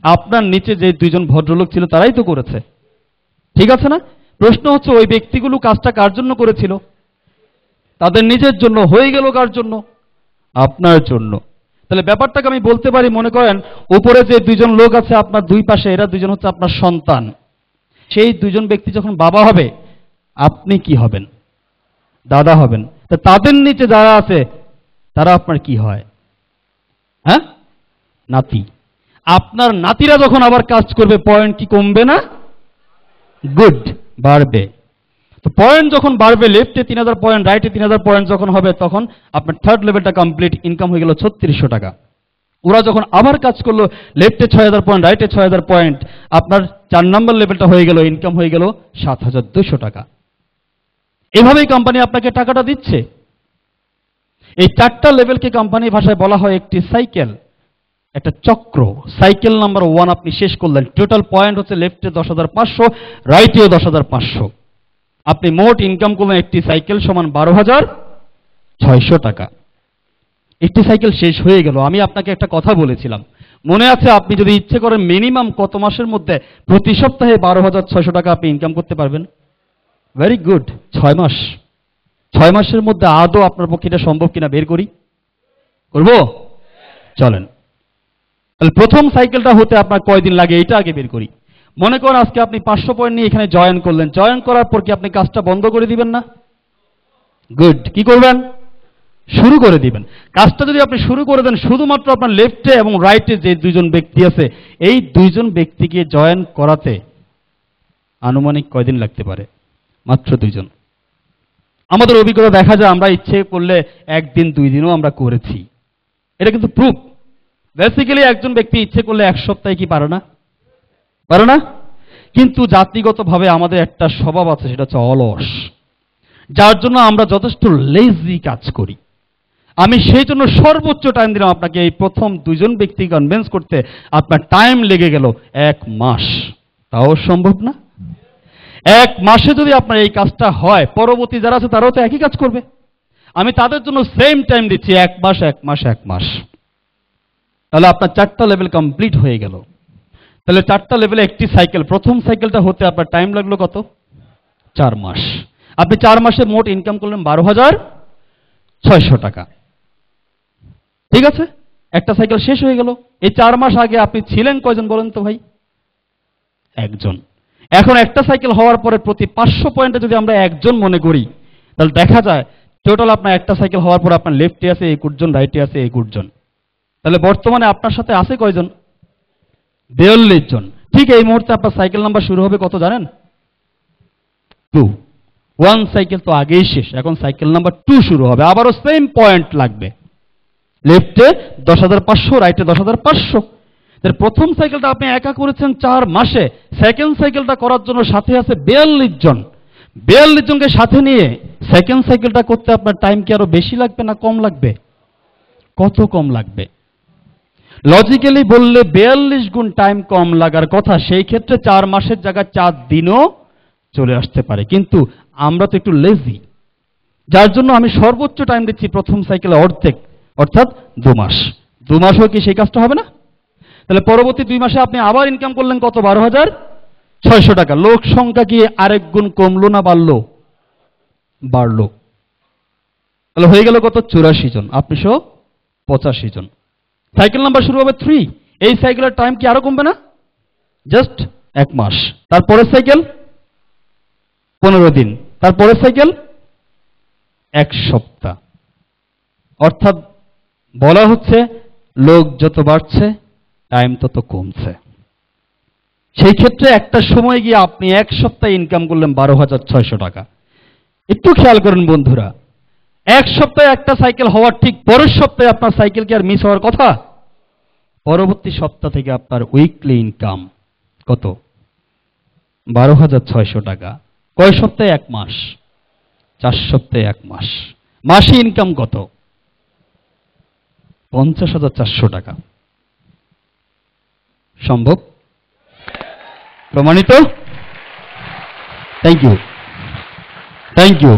আপনার নিচে যে 2 জন ভদ্রলোক ছিল তারাই তো করেছে, ঠিক আছে না? প্রশ্ন হচ্ছে ওই ব্যক্তিগুলো কাজটা কার জন্য করেছিল? তাদের নিজের জন্য। হয়ে গেল কার জন্য? আপনার জন্য। তাহলে ব্যাপারটাকে আমি বলতে পারি, মনে করেন উপরে যে দুইজন লোক আছে আপনার দুই পাশে, এরা দুইজন হচ্ছে আপনার সন্তান। সেই দুইজন ব্যক্তি যখন বাবা হবে, আপনি কি হবেন? দাদা হবেন। তো তাদের নিচে যারা আছে তারা আপনার কি হয়? হ্যাঁ, নাতি। আপনার নাতিরা যখন আবার কাজ করবে, পয়েন্ট কি কমবে না? গুড, বাড়বে। তো পয়েন্ট যখন বাড়বে, লেফটে 3000 পয়েন্ট, রাইটে 3000 পয়েন্ট যখন হবে, তখন আপনার থার্ড লেভেলটা কমপ্লিট, ইনকাম হয়ে গেল 3600 টাকা। ওরা যখন আবার কাজ করলো, লেফটে 6000 পয়েন্ট, রাইটে 6000 পয়েন্ট, আপনার 4 নম্বর লেভেলটা হয়ে গেল, ইনকাম হয়ে গেল 7200 টাকা। এভাবেই কোম্পানি আপনাকে টাকাটা দিচ্ছে। এই 4টা লেভেলকে কোম্পানি ভাষায় বলা হয় একটি সাইকেল, একটা চক্র। সাইকেল নাম্বার 1 আপনি শেষ করলেন, টোটাল পয়েন্ট হচ্ছে লেফটে 10500, রাইটেও 10500। আপনি মোট ইনকাম করলেন একটি সাইকেল সমান 12600 টাকা। একটি সাইকেল শেষ হয়ে গেল। আমি আপনাকে একটা কথা বলেছিলাম, মনে আছে? আপনি যদি ইচ্ছে করেন মিনিমাম কত মাসের মধ্যে প্রতি সপ্তাহে 12600 টাকা আপনি ইনকাম করতে পারবেন? ভেরি গুড, 6 মাস। 6 মাসের মধ্যে আদৌ আপনার পক্ষে এটা সম্ভব কিনা বের করি? করব? চলেন। তাহলে প্রথম সাইকেলটা হতে আপনার কয়দিন লাগে এটা আগে বের করি। মনে করেন আজকে আপনি 500 পয়েন্ট নিয়ে এখানে জয়েন করলেন। জয়েন করার পর কি আপনি কাজটা বন্ধ করে দিবেন না? গুড। কি করবেন? শুরু করে দিবেন। কাজটা যদি আপনি শুরু করে দেন, শুধুমাত্র আপনার লেফটে এবং রাইটে যে দুইজন ব্যক্তি আছে, এই দুইজন ব্যক্তিকে জয়েন করাতে আনুমানিক কয়দিন লাগতে পারে? মাত্র 2 জন। আমাদের অভিজ্ঞতা দেখা যায় আমরা ইচ্ছে করলে 1 দিন 2 দিনও আমরা করেছি। এটা কিন্তু প্রুফ। বেসিক্যালি একজন ব্যক্তি ইচ্ছে করলে 1 সপ্তাহে কি পারে না? পারে না? কিন্তু জাতিগতভাবে আমাদের একটা স্বভাব আছে, সেটা হচ্ছে অলস, যার জন্য আমরা যথেষ্ট লেজি কাজ করি। আমি সেই জন্য সর্বোচ্চ টাইম দিলাম আপনাকে। এই প্রথম 2 জন ব্যক্তি কনভিন্স করতে আপনার টাইম লেগে গেল 1 মাস। তাও সম্ভব না? 1 মাসে যদি আপনার এই কাজটা হয়, পরবর্তী যারা আছে তারাও তো একই কাজ করবে। আমি তাদের জন্য সেম টাইম দিচ্ছি, 1 মাস 1 মাস 1 মাস। তাহলে আপনার 4টা লেভেল কমপ্লিট হয়ে গেল। তাহলে 4টা লেভেলে একটি সাইকেল, প্রথম সাইকেলটা হতে আপনার টাইম লাগলো কত? 4 মাস। আপনি 4 মাসে মোট ইনকাম করলেন 12600 টাকা। ঠিক আছে, একটা সাইকেল শেষ হয়ে গেল। এই 4 মাস আগে আপনি ছিলেন কয়জন বলেন তো ভাই? 1 জন। এখন একটা সাইকেল হওয়ার পরে প্রতি 500 পয়েন্টে যদি আমরা 1 জন মনে করি, তাহলে দেখা যায় টোটাল আপনার একটা সাইকেল হওয়ার পর আপনার লেফটে আছে 21 জন, রাইটে আছে 21 জন। তাহলে বর্তমানে আপনার সাথে আছে কয়জন? 42 জন। ঠিক এই মুহূর্তে আপনার সাইকেল নাম্বার শুরু হবে কত জানেন? 2। 1 সাইকেল তো আগেই শেষ, এখন সাইকেল নাম্বার 2 শুরু হবে। আবারও সেম পয়েন্ট লাগবে, লেফটে 10500, রাইটে 10500। তার প্রথম সাইকেলটা আপনি একা করেছেন 4 মাসে। সেকেন্ড সাইকেলটা করার জন্য সাথে আছে 42 জন। 42 জনকে সাথে নিয়ে সেকেন্ড সাইকেলটা করতে আপনার টাইম কি আরো বেশি লাগবে না কম লাগবে? কত কম লাগবে? লজিক্যালি বললে 42 গুণ টাইম কম লাগার কথা। সেই ক্ষেত্রে 4 মাসের জায়গায় 4 দিনও চলে আসতে পারে। কিন্তু আমরা তো একটু লেজি, যার জন্য আমি সর্বোচ্চ টাইম দিচ্ছি প্রথম সাইকেলে অর্ধেক, অর্থাৎ 2 মাস। 2 মাসও কি সেই কাজটা হবে না? তাহলে পরবর্তী 2 মাসে আপনি আবার ইনকাম করলেন কত? 12600 টাকা। লোক সংখ্যা কি আরেক গুণ কমলো না বাড়লো? বাড়লো। তাহলে হয়ে গেল কত? 84 জন, আপনি সহ 85 জন। সাইকেল নাম্বার শুরু হবে 3। এই সাইকেলের টাইম কি আরো কমবে না? জাস্ট 1 মাস। তারপরের সাইকেল 15 দিন, তারপরের সাইকেল 1 সপ্তাহ। অর্থাৎ বলা হচ্ছে লোক যত বাড়ছে টাইম তত কমছে। সেই ক্ষেত্রে একটা সময় গিয়ে আপনি 1 সপ্তাহে ইনকাম করলেন 12600 টাকা। একটু খেয়াল করেন বন্ধুরা, 1 সপ্তাহে একটা সাইকেল হওয়ার ঠিক পরের সপ্তাহে আপনার সাইকেল কি আর মিস হওয়ার কথা? পরবর্তী সপ্তাহ থেকে আপনার উইকলি ইনকাম কত? 12600 টাকা। কয় সপ্তাহে? 1 মাস। 4 সপ্তাহে 1 মাস। মাসে ইনকাম কত? 50400 টাকা। সম্ভব? প্রমাণিত? Thank you, thank you.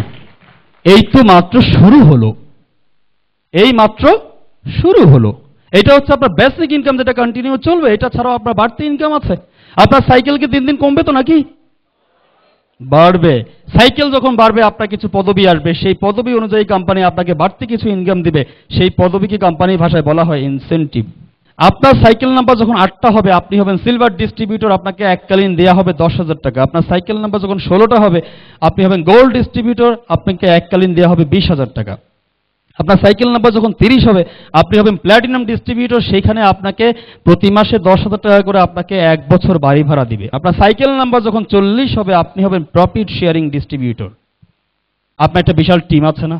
এই তো মাত্র শুরু হলো, এই মাত্র শুরু হলো। এটা হচ্ছে আপনার বেসিক ইনকাম, যেটা কন্টিনিউ চলবে। এটা ছাড়াও আপনার বাড়তি ইনকাম আছে। আপনার সাইকেল কি দিন দিন কমবে তো নাকি? বাড়বে। সাইকেল যখন বাড়বে আপনার কিছু পদবি আসবে, সেই পদবি অনুযায়ী কোম্পানি আপনাকে বাড়তি কিছু ইনকাম দিবে, সেই পদবিকে কোম্পানির ভাষায় বলা হয় ইনসেনটিভ। আপনার সাইকেল নাম্বার যখন 8টা হবে আপনি হবেন সিলভার ডিস্ট্রিবিউটর, আপনাকে এককালীন দেয়া হবে 10,000 টাকা। আপনার সাইকেল নাম্বার যখন 16টা হবে আপনি হবেন গোল্ড ডিস্ট্রিবিউটর, আপনাকে এককালীন দেয়া হবে 20,000 টাকা। আপনার সাইকেল নাম্বার যখন 30 হবে আপনি হবেন প্ল্যাটিনাম ডিস্ট্রিবিউটর, সেইখানে আপনাকে প্রতি মাসে 10,000 টাকা করে আপনাকে 1 বছর বাড়ি ভাড়া দিবে। আপনার সাইকেল নাম্বার যখন 40 হবে আপনি হবেন প্রফিট শেয়ারিং ডিস্ট্রিবিউটর। আপনার একটা বিশাল টিম আছে না,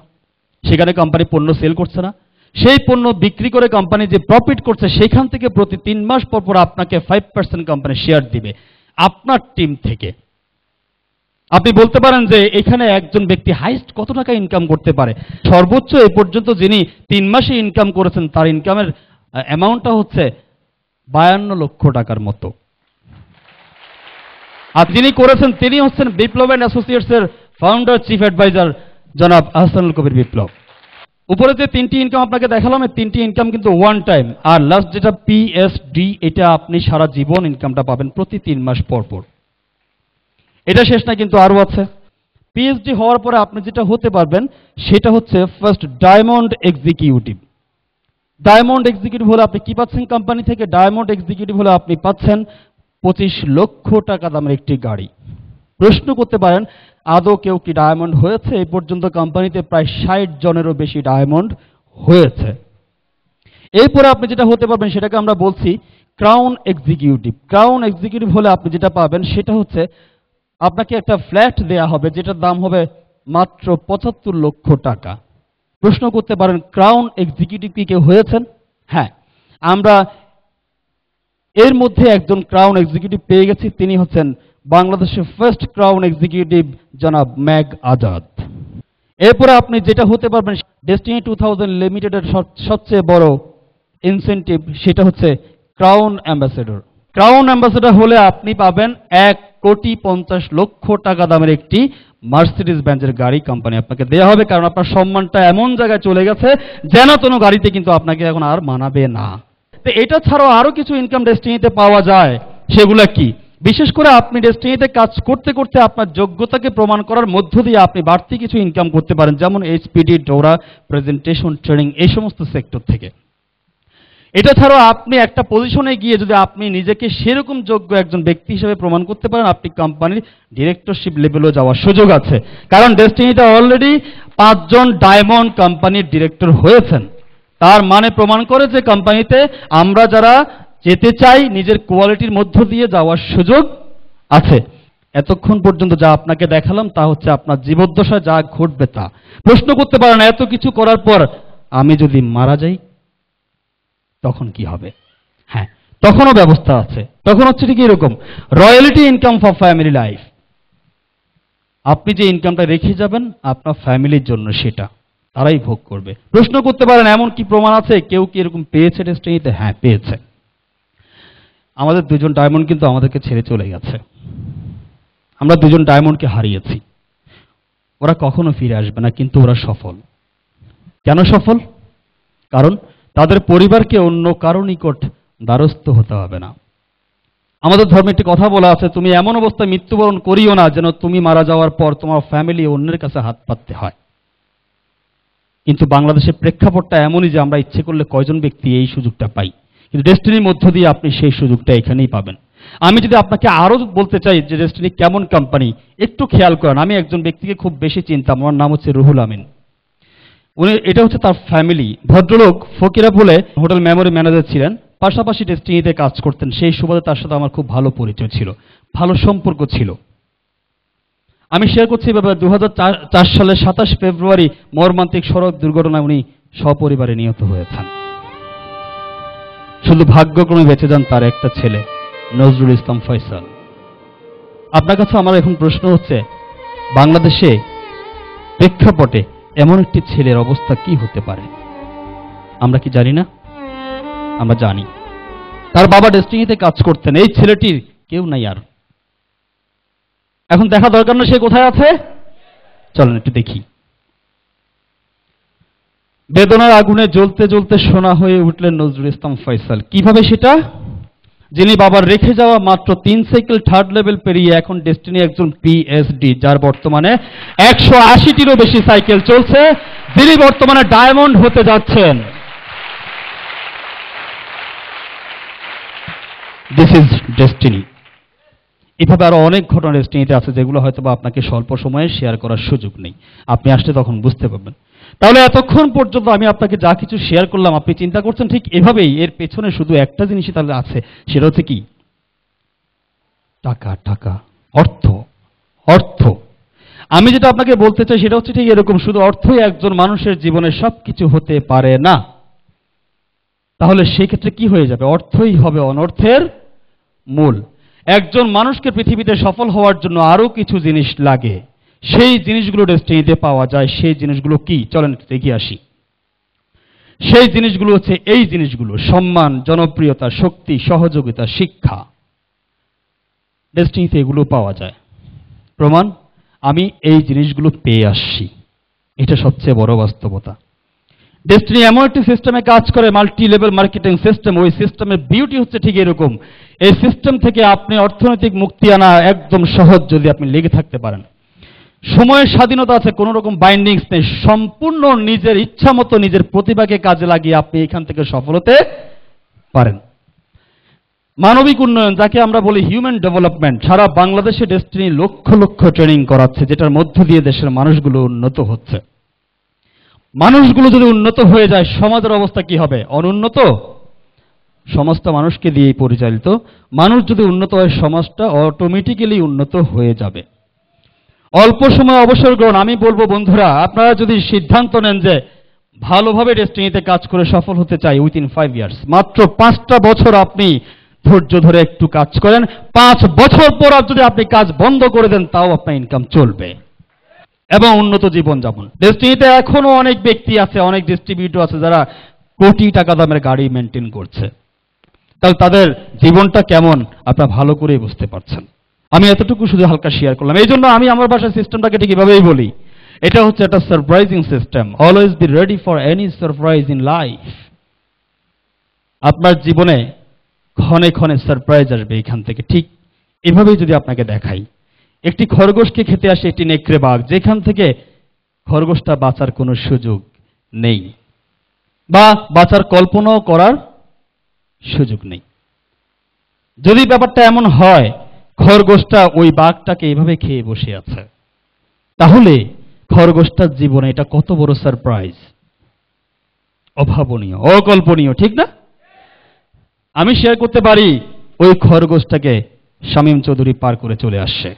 সেখানে কোম্পানি পণ্য সেল করছে না, সেই পণ্য বিক্রি করে কোম্পানি যে প্রফিট করছে সেখান থেকে প্রতি 3 মাস পর পর আপনাকে 5% কোম্পানি শেয়ার দিবে আপনার টিম থেকে। আপনি বলতে পারেন যে এখানে একজন ব্যক্তি হাইস্ট কত টাকা ইনকাম করতে পারে? সর্বোচ্চ এ পর্যন্ত যিনি 3 মাসে ইনকাম করেছেন তার ইনকামের অ্যামাউন্টটা হচ্ছে 52 লক্ষ টাকার মতো। আর যিনি করেছেন তিনি হচ্ছেন বিপ্লব অ্যান্ড অ্যাসোসিয়েটস এর ফাউন্ডার চিফ অ্যাডভাইজার জনাব আহসানুল কবির বিপ্লব। উপরে যে 3টি ইনকাম আপনাকে দেখালাম এই 3টি ইনকাম কিন্তু ওয়ান টাইম, আর লাস্ট যেটা পিএসডি এটা আপনি সারা জীবন ইনকামটা পাবেন প্রতি 3 মাস পর পর। এটা শেষ না, কিন্তু আরও আছে। পিএইচডি হওয়ার পরে আপনি যেটা হতে পারবেন সেটা হচ্ছে first diamond executive. Diamond executive হলে আপনি কি পাচ্ছেন কোম্পানি থেকে? ডায়মন্ড এক্সিকিউটিভ হলে আপনি পাচ্ছেন 25 লক্ষ টাকা দামের একটি গাড়ি। প্রশ্ন করতে পারেন আদৌ কেউ কি ডায়মন্ড হয়েছে? এই পর্যন্ত কোম্পানিতে প্রায় 60 জনেরও বেশি ডায়মন্ড হয়েছে। এরপরে আপনি যেটা হতে পারবেন সেটাকে আমরা বলছি ক্রাউন এক্সিকিউটিভ। ক্রাউন এক্সিকিউটিভ হলে আপনি যেটা পাবেন সেটা হচ্ছে আপনাকে একটা ফ্ল্যাট দেয়া হবে যেটার দাম হবে মাত্র 75 লক্ষ টাকা। প্রশ্ন করতে পারেন ক্রাউন এক্সিকিউটিভ কি কেউ হয়েছেন? হ্যাঁ, আমরা এর মধ্যে একজন ক্রাউন এক্সিকিউটিভ পেয়ে গেছি, তিনি হচ্ছেন বাংলাদেশের ফার্স্ট ক্রাউন এক্সিকিউটিভ জনাব ম্যাগ আজাদ। এরপরে আপনি যেটা হতে পারবেন ডেস্টিনি 2000 লিমিটেডের সবচেয়ে বড় ইনসেনটিভ সেটা হচ্ছে ক্রাউন অ্যাম্বাসেডর। ক্রাউন অ্যাম্বাসেডর হলে আপনি পাবেন 1,50,00,000 টাকা দামের একটি মার্সিডিজ বেঞ্জের গাড়ি কোম্পানি আপনাকে দেওয়া হবে, কারণ আপনার সম্মানটা এমন জায়গায় চলে গেছে যেন কোনো গাড়িতে কিন্তু আপনাকে এখন আর মানাবে না। তো এটা ছাড়াও আরো কিছু ইনকাম ডেস্টিনিতে পাওয়া যায়, সেগুলো কি? বিশেষ করে আপনি ডেস্টিনিতে কাজ করতে করতে আপনার যোগ্যতাকে প্রমাণ করার মধ্য দিয়ে আপনি বাড়তি কিছু ইনকাম করতে পারেন, যেমন এইচপিডি, ডোরা, প্রেজেন্টেশন, ট্রেনিং, এই সমস্ত সেক্টর থেকে। এটা ছাড়াও আপনি একটা পজিশনে গিয়ে যদি আপনি নিজেকে সেরকম যোগ্য একজন ব্যক্তি হিসেবে প্রমাণ করতে পারেন আপনি কোম্পানির ডিরেক্টরশিপ লেভেলেও যাওয়ার সুযোগ আছে, কারণ ডেস্টিনিতে অলরেডি 5 জন ডায়মন্ড কোম্পানির ডিরেক্টর হয়েছেন। তার মানে প্রমাণ করে যে কোম্পানিতে আমরা যারা যেতে চাই নিজের কোয়ালিটির মধ্য দিয়ে যাওয়ার সুযোগ আছে। এতক্ষণ পর্যন্ত যা আপনাকে দেখালাম তা হচ্ছে আপনার জীবদ্দশায় যা ঘটবে তা। প্রশ্ন করতে পারেন এত কিছু করার পর আমি যদি মারা যাই তখন কি হবে? হ্যাঁ, তখনও ব্যবস্থা আছে। তখন হচ্ছে ঠিক এরকম royalty income for family life. আপনি যে ইনকামটা রেখে যাবেন আপনার ফ্যামিলির জন্য সেটা তারাই ভোগ করবে। প্রশ্ন করতে পারেন এমন কি প্রমাণ আছে কেউ কি এরকম পেয়েছে ডেস্টিনিতে? হ্যাঁ, পেয়েছে। আমাদের 2 জন ডায়মন্ড কিন্তু আমাদেরকে ছেড়ে চলে গেছে। আমরা 2 জন ডায়মন্ডকে হারিয়েছি। ওরা কখনো ফিরে আসবে না, কিন্তু ওরা সফল। কেন সফল? কারণ তাদের পরিবারকে অন্য কারো নিকট দ্বারস্থ হতে হবে না। আমাদের ধর্মে একটি কথা বলা আছে, তুমি এমন অবস্থায় মৃত্যুবরণ করিও না যেন তুমি মারা যাওয়ার পর তোমার ফ্যামিলি অন্যের কাছে হাত পাততে হয়। কিন্তু বাংলাদেশের প্রেক্ষাপটটা এমনই যে আমরা ইচ্ছে করলে কয়জন ব্যক্তি এই সুযোগটা পাই, কিন্তু ডেস্টিনির মধ্য দিয়ে আপনি সেই সুযোগটা এখানেই পাবেন। আমি যদি আপনাকে আরো বলতে চাই যে ডেস্টিনি কেমন কোম্পানি, একটু খেয়াল করেন। আমি একজন ব্যক্তিকে খুব বেশি চিনতাম, আমার নাম হচ্ছে রুহুল আমিন। এটা হচ্ছে তার ফ্যামিলি। ভদ্রলোক ফকিরা বলে হোটেল মেমোরি ম্যানেজার ছিলেন, পাশাপাশি ডেস্টিনিতে কাজ করতেন। সেই সুবাদে তার সাথে আমার খুব ভালো পরিচয় ছিল, ভালো সম্পর্ক ছিল। আমি শেয়ার করছি ব্যাপারে 2004 সালের 27 ফেব্রুয়ারি মর্মান্তিক সড়ক দুর্ঘটনায় উনি সপরিবারে নিহত হয়েছেন। শুধু ভাগ্যক্রমে বেঁচে যান তার একটা ছেলে নজরুল ইসলাম ফয়সাল। আপনার কাছে আমার এখন প্রশ্ন হচ্ছে, বাংলাদেশে প্রেক্ষাপটে এমন একটি ছেলের অবস্থা কি হতে পারে? আমরা কি জানি না? আমরা জানি। তার বাবা ডেস্টিনিতে কাজ করতেন, এই ছেলেটির কেউ নাই আর। এখন দেখা দরকার না সে কোথায় আছে, চলেন একটু দেখি। বেদনার আগুনে জ্বলতে জ্বলতে সোনা হয়ে উঠলেন নজরুল ইসলাম ফয়সাল। কিভাবে সেটা? যিনি বাবার রেখে যাওয়া মাত্র 3 সাইকেল 3rd লেভেল পেরিয়ে এখন ডেস্টিনি একজন পিএইচডি, যার বর্তমানে 180টিরও বেশি সাইকেল চলছে, যিনি বর্তমানে ডায়মন্ড হতে যাচ্ছেন। This is destiny. এভাবে আরো অনেক ঘটনা ডেস্টিনিতে আছে যেগুলো হয়তো বা আপনাকে স্বল্প সময়ে শেয়ার করার সুযোগ নেই, আপনি আসলে তখন বুঝতে পারবেন। তাহলে এতক্ষণ পর্যন্ত আমি আপনাকে যা কিছু শেয়ার করলাম, আপনি চিন্তা করছেন ঠিক এভাবেই, এর পেছনে শুধু একটা জিনিসই তাহলে আছে, সেটা হচ্ছে কি? টাকা, টাকা, অর্থ, অর্থ। আমি যেটা আপনাকে বলতে চাই সেটা হচ্ছে ঠিক এরকম, শুধু অর্থই একজন মানুষের জীবনে সবকিছু হতে পারে না। তাহলে সেই ক্ষেত্রে কি হয়ে যাবে? অর্থই হবে অনর্থের মূল। একজন মানুষকে পৃথিবীতে সফল হওয়ার জন্য আরো কিছু জিনিস লাগে, সেই জিনিসগুলো ডেস্টিনিতে পাওয়া যায়। সেই জিনিসগুলো কি? চলেন দেখে আসি। সেই জিনিসগুলো হচ্ছে এই জিনিসগুলো: সম্মান, জনপ্রিয়তা, শক্তি, সহযোগিতা, শিক্ষা। ডেস্টিনিতে এগুলো পাওয়া যায়। প্রমাণ, আমি এই জিনিসগুলো পেয়ে আসছি। এটা সবচেয়ে বড় বাস্তবতা। ডেস্টিনি এমন একটি সিস্টেমে কাজ করে, মাল্টি লেভেল মার্কেটিং সিস্টেম। ওই সিস্টেমের বিউটি হচ্ছে ঠিক এরকম। এই সিস্টেম থেকে আপনি অর্থনৈতিক মুক্তি আনা একদম সহজ, যদি আপনি লেগে থাকতে পারেন। সময়ের স্বাধীনতা আছে, কোনো রকম বাইন্ডিংস নেই। সম্পূর্ণ নিজের ইচ্ছা মতো নিজের প্রতিভাকে কাজে লাগিয়ে আপনি এখান থেকে সফল হতে পারেন। মানবিক উন্নয়ন, যাকে আমরা বলি হিউম্যান ডেভেলপমেন্ট, সারা বাংলাদেশে ডেস্টিনি লক্ষ লক্ষ ট্রেনিং করাচ্ছে, যেটার মধ্য দিয়ে দেশের মানুষগুলো উন্নত হচ্ছে। মানুষগুলো যদি উন্নত হয়ে যায়, সমাজের অবস্থা কি হবে? অনুন্নত। সমাজটা মানুষকে দিয়েই পরিচালিত। মানুষ যদি উন্নত হয়, সমাজটা অটোমেটিক্যালি উন্নত হয়ে যাবে। অল্প সময় অবসর গ্রহণ। আমি বলবো বন্ধুরা, আপনারা যদি সিদ্ধান্ত নেন যে ভালোভাবে ডেস্টিনিতে কাজ করে সফল হতে চাই, উইথিন 5 ইয়ার্স, মাত্র 5টা বছর আপনি ধৈর্য ধরে একটু কাজ করেন, 5 বছর পর যদি আপনি কাজ বন্ধ করে দেন, তাও আপনার ইনকাম চলবে এবং উন্নত জীবন যাপন। ডেস্টিনিতে এখনো অনেক ব্যক্তি আছে, অনেক ডিস্ট্রিবিউটর আছে যারা কোটি টাকা দামের গাড়ি মেনটেন করছে। তাহলে তাদের জীবনটা কেমন আপনারা ভালো করেই বুঝতে পারছেন। আমি এতটুকু শুধু হালকা শেয়ার করলাম। এই জন্য আমি আমার বাসার সিস্টেমটাকে ঠিক এভাবেই বলি, এটা হচ্ছে একটা surprising system. Always be ready for any surprise in life. আপনার জীবনে ক্ষণে ক্ষণে সারপ্রাইজ আসবে এখান থেকে। ঠিক এভাবেই যদি আপনাকে দেখাই, একটি খরগোশকে খেতে আসে একটি নেকড়ে বাঘ, যেখান থেকে খরগোশটা বাঁচার কোনো সুযোগ নেই বা বাঁচার কল্পনাও করার সুযোগ নেই। যদি ব্যাপারটা এমন হয়, খরগোশটা ওই বাঘটাকে এভাবে খেয়ে বসে আছে, তাহলে খরগোশটার জীবনে এটা কত বড় সারপ্রাইজ! অভাবনীয়, অকল্পনীয়, ঠিক না? আমি শেয়ার করতে পারি, ওই খরগোশটাকে শামীম চৌধুরী পার করে চলে আসছে।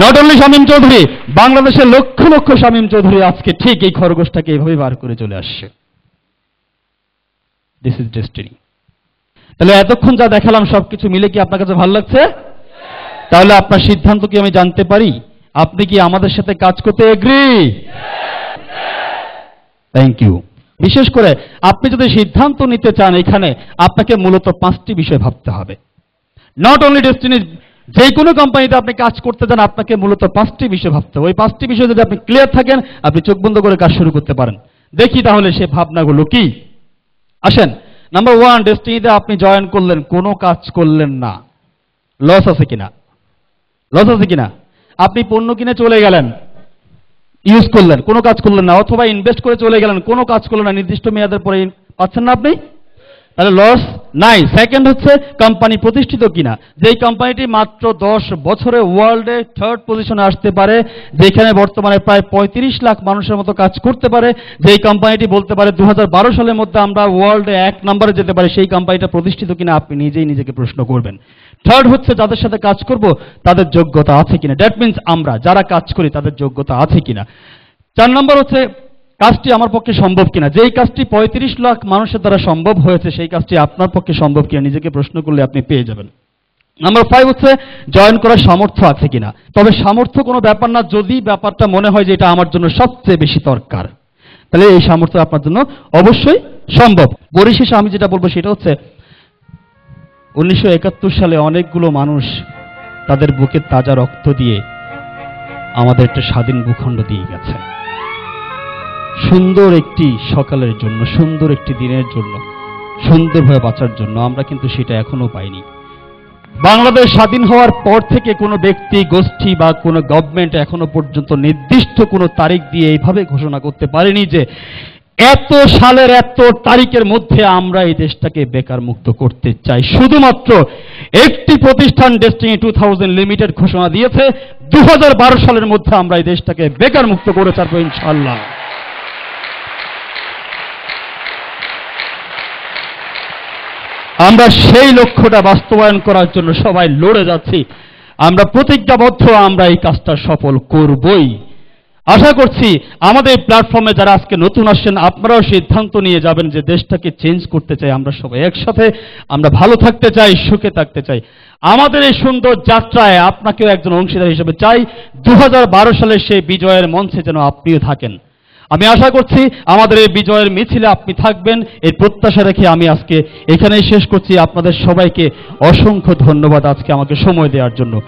নট অনলি শামীম চৌধুরী, বাংলাদেশের লক্ষ লক্ষ শামীম চৌধুরী আজকে ঠিক এই খরগোশটাকে এভাবে পার করে চলে আসছে। This is destiny. তাহলে এতক্ষণ যা দেখালাম সবকিছু মিলে কি আপনার কাছে ভালো লাগছে? তাহলে আপনার সিদ্ধান্ত কি আমি জানতে পারি? আপনি কি আমাদের সাথে কাজ করতে এগ্রি? Thank you. বিশেষ করে আপনি যদি সিদ্ধান্ত নিতে চান, এখানে আপনাকে মূলত 5টি বিষয় ভাবতে হবে। নট অনলি ডেস্টিনি, যে কোনো কোম্পানিতে আপনি কাজ করতে চান, আপনাকে মূলত 5টি বিষয় ভাবতে হবে। ওই 5টি বিষয় যদি আপনি ক্লিয়ার থাকেন, আপনি চোখ বন্ধ করে কাজ শুরু করতে পারেন। দেখি তাহলে সে ভাবনাগুলো কি। আসেন, নাম্বার 1, ডেস্টিনিতে আপনি জয়েন করলেন, কোনো কাজ করলেন না, লস আছে কিনা? লস আছে কিনা? আপনি পণ্য কিনে চলে গেলেন, ইউজ করলেন, কোনো কাজ করলেন না, অথবা ইনভেস্ট করে চলে গেলেন, কোনো কাজ করলেন না, নির্দিষ্ট মেয়াদের পরে পাচ্ছেন না আপনি, তাহলে লস নাই। সেকেন্ড হচ্ছে কোম্পানি প্রতিষ্ঠিত কিনা। যেই কোম্পানিটি মাত্র 10 বছরে ওয়ার্ল্ডে 3rd পজিশনে আসতে পারে, যেখানে বর্তমানে প্রায় 35 লাখ মানুষের মতো কাজ করতে পারে, যেই কোম্পানিটি বলতে পারে 2012 সালের মধ্যে আমরা ওয়ার্ল্ডে 1 নম্বরে যেতে পারি, সেই কোম্পানিটা প্রতিষ্ঠিত কিনা আপনি নিজেই নিজেকে প্রশ্ন করবেন। থার্ড হচ্ছে যাদের সাথে কাজ করব তাদের যোগ্যতা আছে কিনা। দ্যাট মিন্স আমরা যারা কাজ করি তাদের যোগ্যতা আছে কিনা। 4 নম্বর হচ্ছে কাজটি আমার পক্ষে সম্ভব কিনা। যেই কাজটি 35 লাখ মানুষের দ্বারা সম্ভব হয়েছে, সেই কাজটি আপনার পক্ষে সম্ভব কিনা নিজেকে প্রশ্ন করলে আপনি পেয়ে যাবেন। নাম্বার 5 হচ্ছে জয়েন করার সামর্থ্য আছে কিনা। তবে সামর্থ্য কোনো ব্যাপার না, যদি ব্যাপারটা মনে হয় যে এটা আমার জন্য সবচেয়ে বেশি দরকার, তাহলে এই সামর্থ্য আপনার জন্য অবশ্যই সম্ভব। পরিশেষে আমি যেটা বলবো সেটা হচ্ছে 1971 সালে অনেকগুলো মানুষ তাদের বুকের তাজা রক্ত দিয়ে আমাদের একটা স্বাধীন ভূখণ্ড দিয়ে গেছে, সুন্দর একটি সকালের জন্য, সুন্দর একটি দিনের জন্য। সুন্দরভাবে বাঁচার জন্য, আমরা কিন্তু সেটা এখনো পাইনি। বাংলাদেশ স্বাধীন হওয়ার পর থেকে কোনো ব্যক্তি, গোষ্ঠী বা কোনো গভর্নমেন্ট এখনো পর্যন্ত নির্দিষ্ট কোনো তারিখ দিয়ে এইভাবে ঘোষণা করতে পারেনি যে এত সালের এত তারিখের মধ্যে আমরা এই দেশটাকে বেকার মুক্ত করতে চাই। শুধুমাত্র একটি প্রতিষ্ঠান ডেস্টিনি 2000 লিমিটেড ঘোষণা দিয়েছে 2012 সালের মধ্যে আমরা এই দেশটাকে বেকার মুক্ত করে ছাড়বো ইনশাআল্লাহ। আমরা সেই লক্ষ্যটা বাস্তবায়ন করার জন্য সবাই লড়ে যাচ্ছি। আমরা প্রতিজ্ঞাবদ্ধ, আমরা এই কাজটা সফল করবই। আশা করছি আমাদের প্ল্যাটফর্মে যারা আজকে নতুন আসছেন, আপনারাও সিদ্ধান্ত নিয়ে যাবেন যে দেশটাকে চেঞ্জ করতে চাই আমরা সবাই একসাথে, আমরা ভালো থাকতে চাই, সুখে থাকতে চাই। আমাদের এই সুন্দর যাত্রায় আপনাকেও একজন অংশীদার হিসেবে চাই। 2012 সালের সেই বিজয়ের মঞ্চে যেন আপনিও থাকেন। আমি আশা করছি আমাদের এই বিজয়ের মিছিলে আপনি থাকবেন, এই প্রত্যাশা রেখে আমি আজকে এখানেই শেষ করছি। আপনাদের সবাইকে অসংখ্য ধন্যবাদ আজকে আমাকে সময় দেওয়ার জন্য।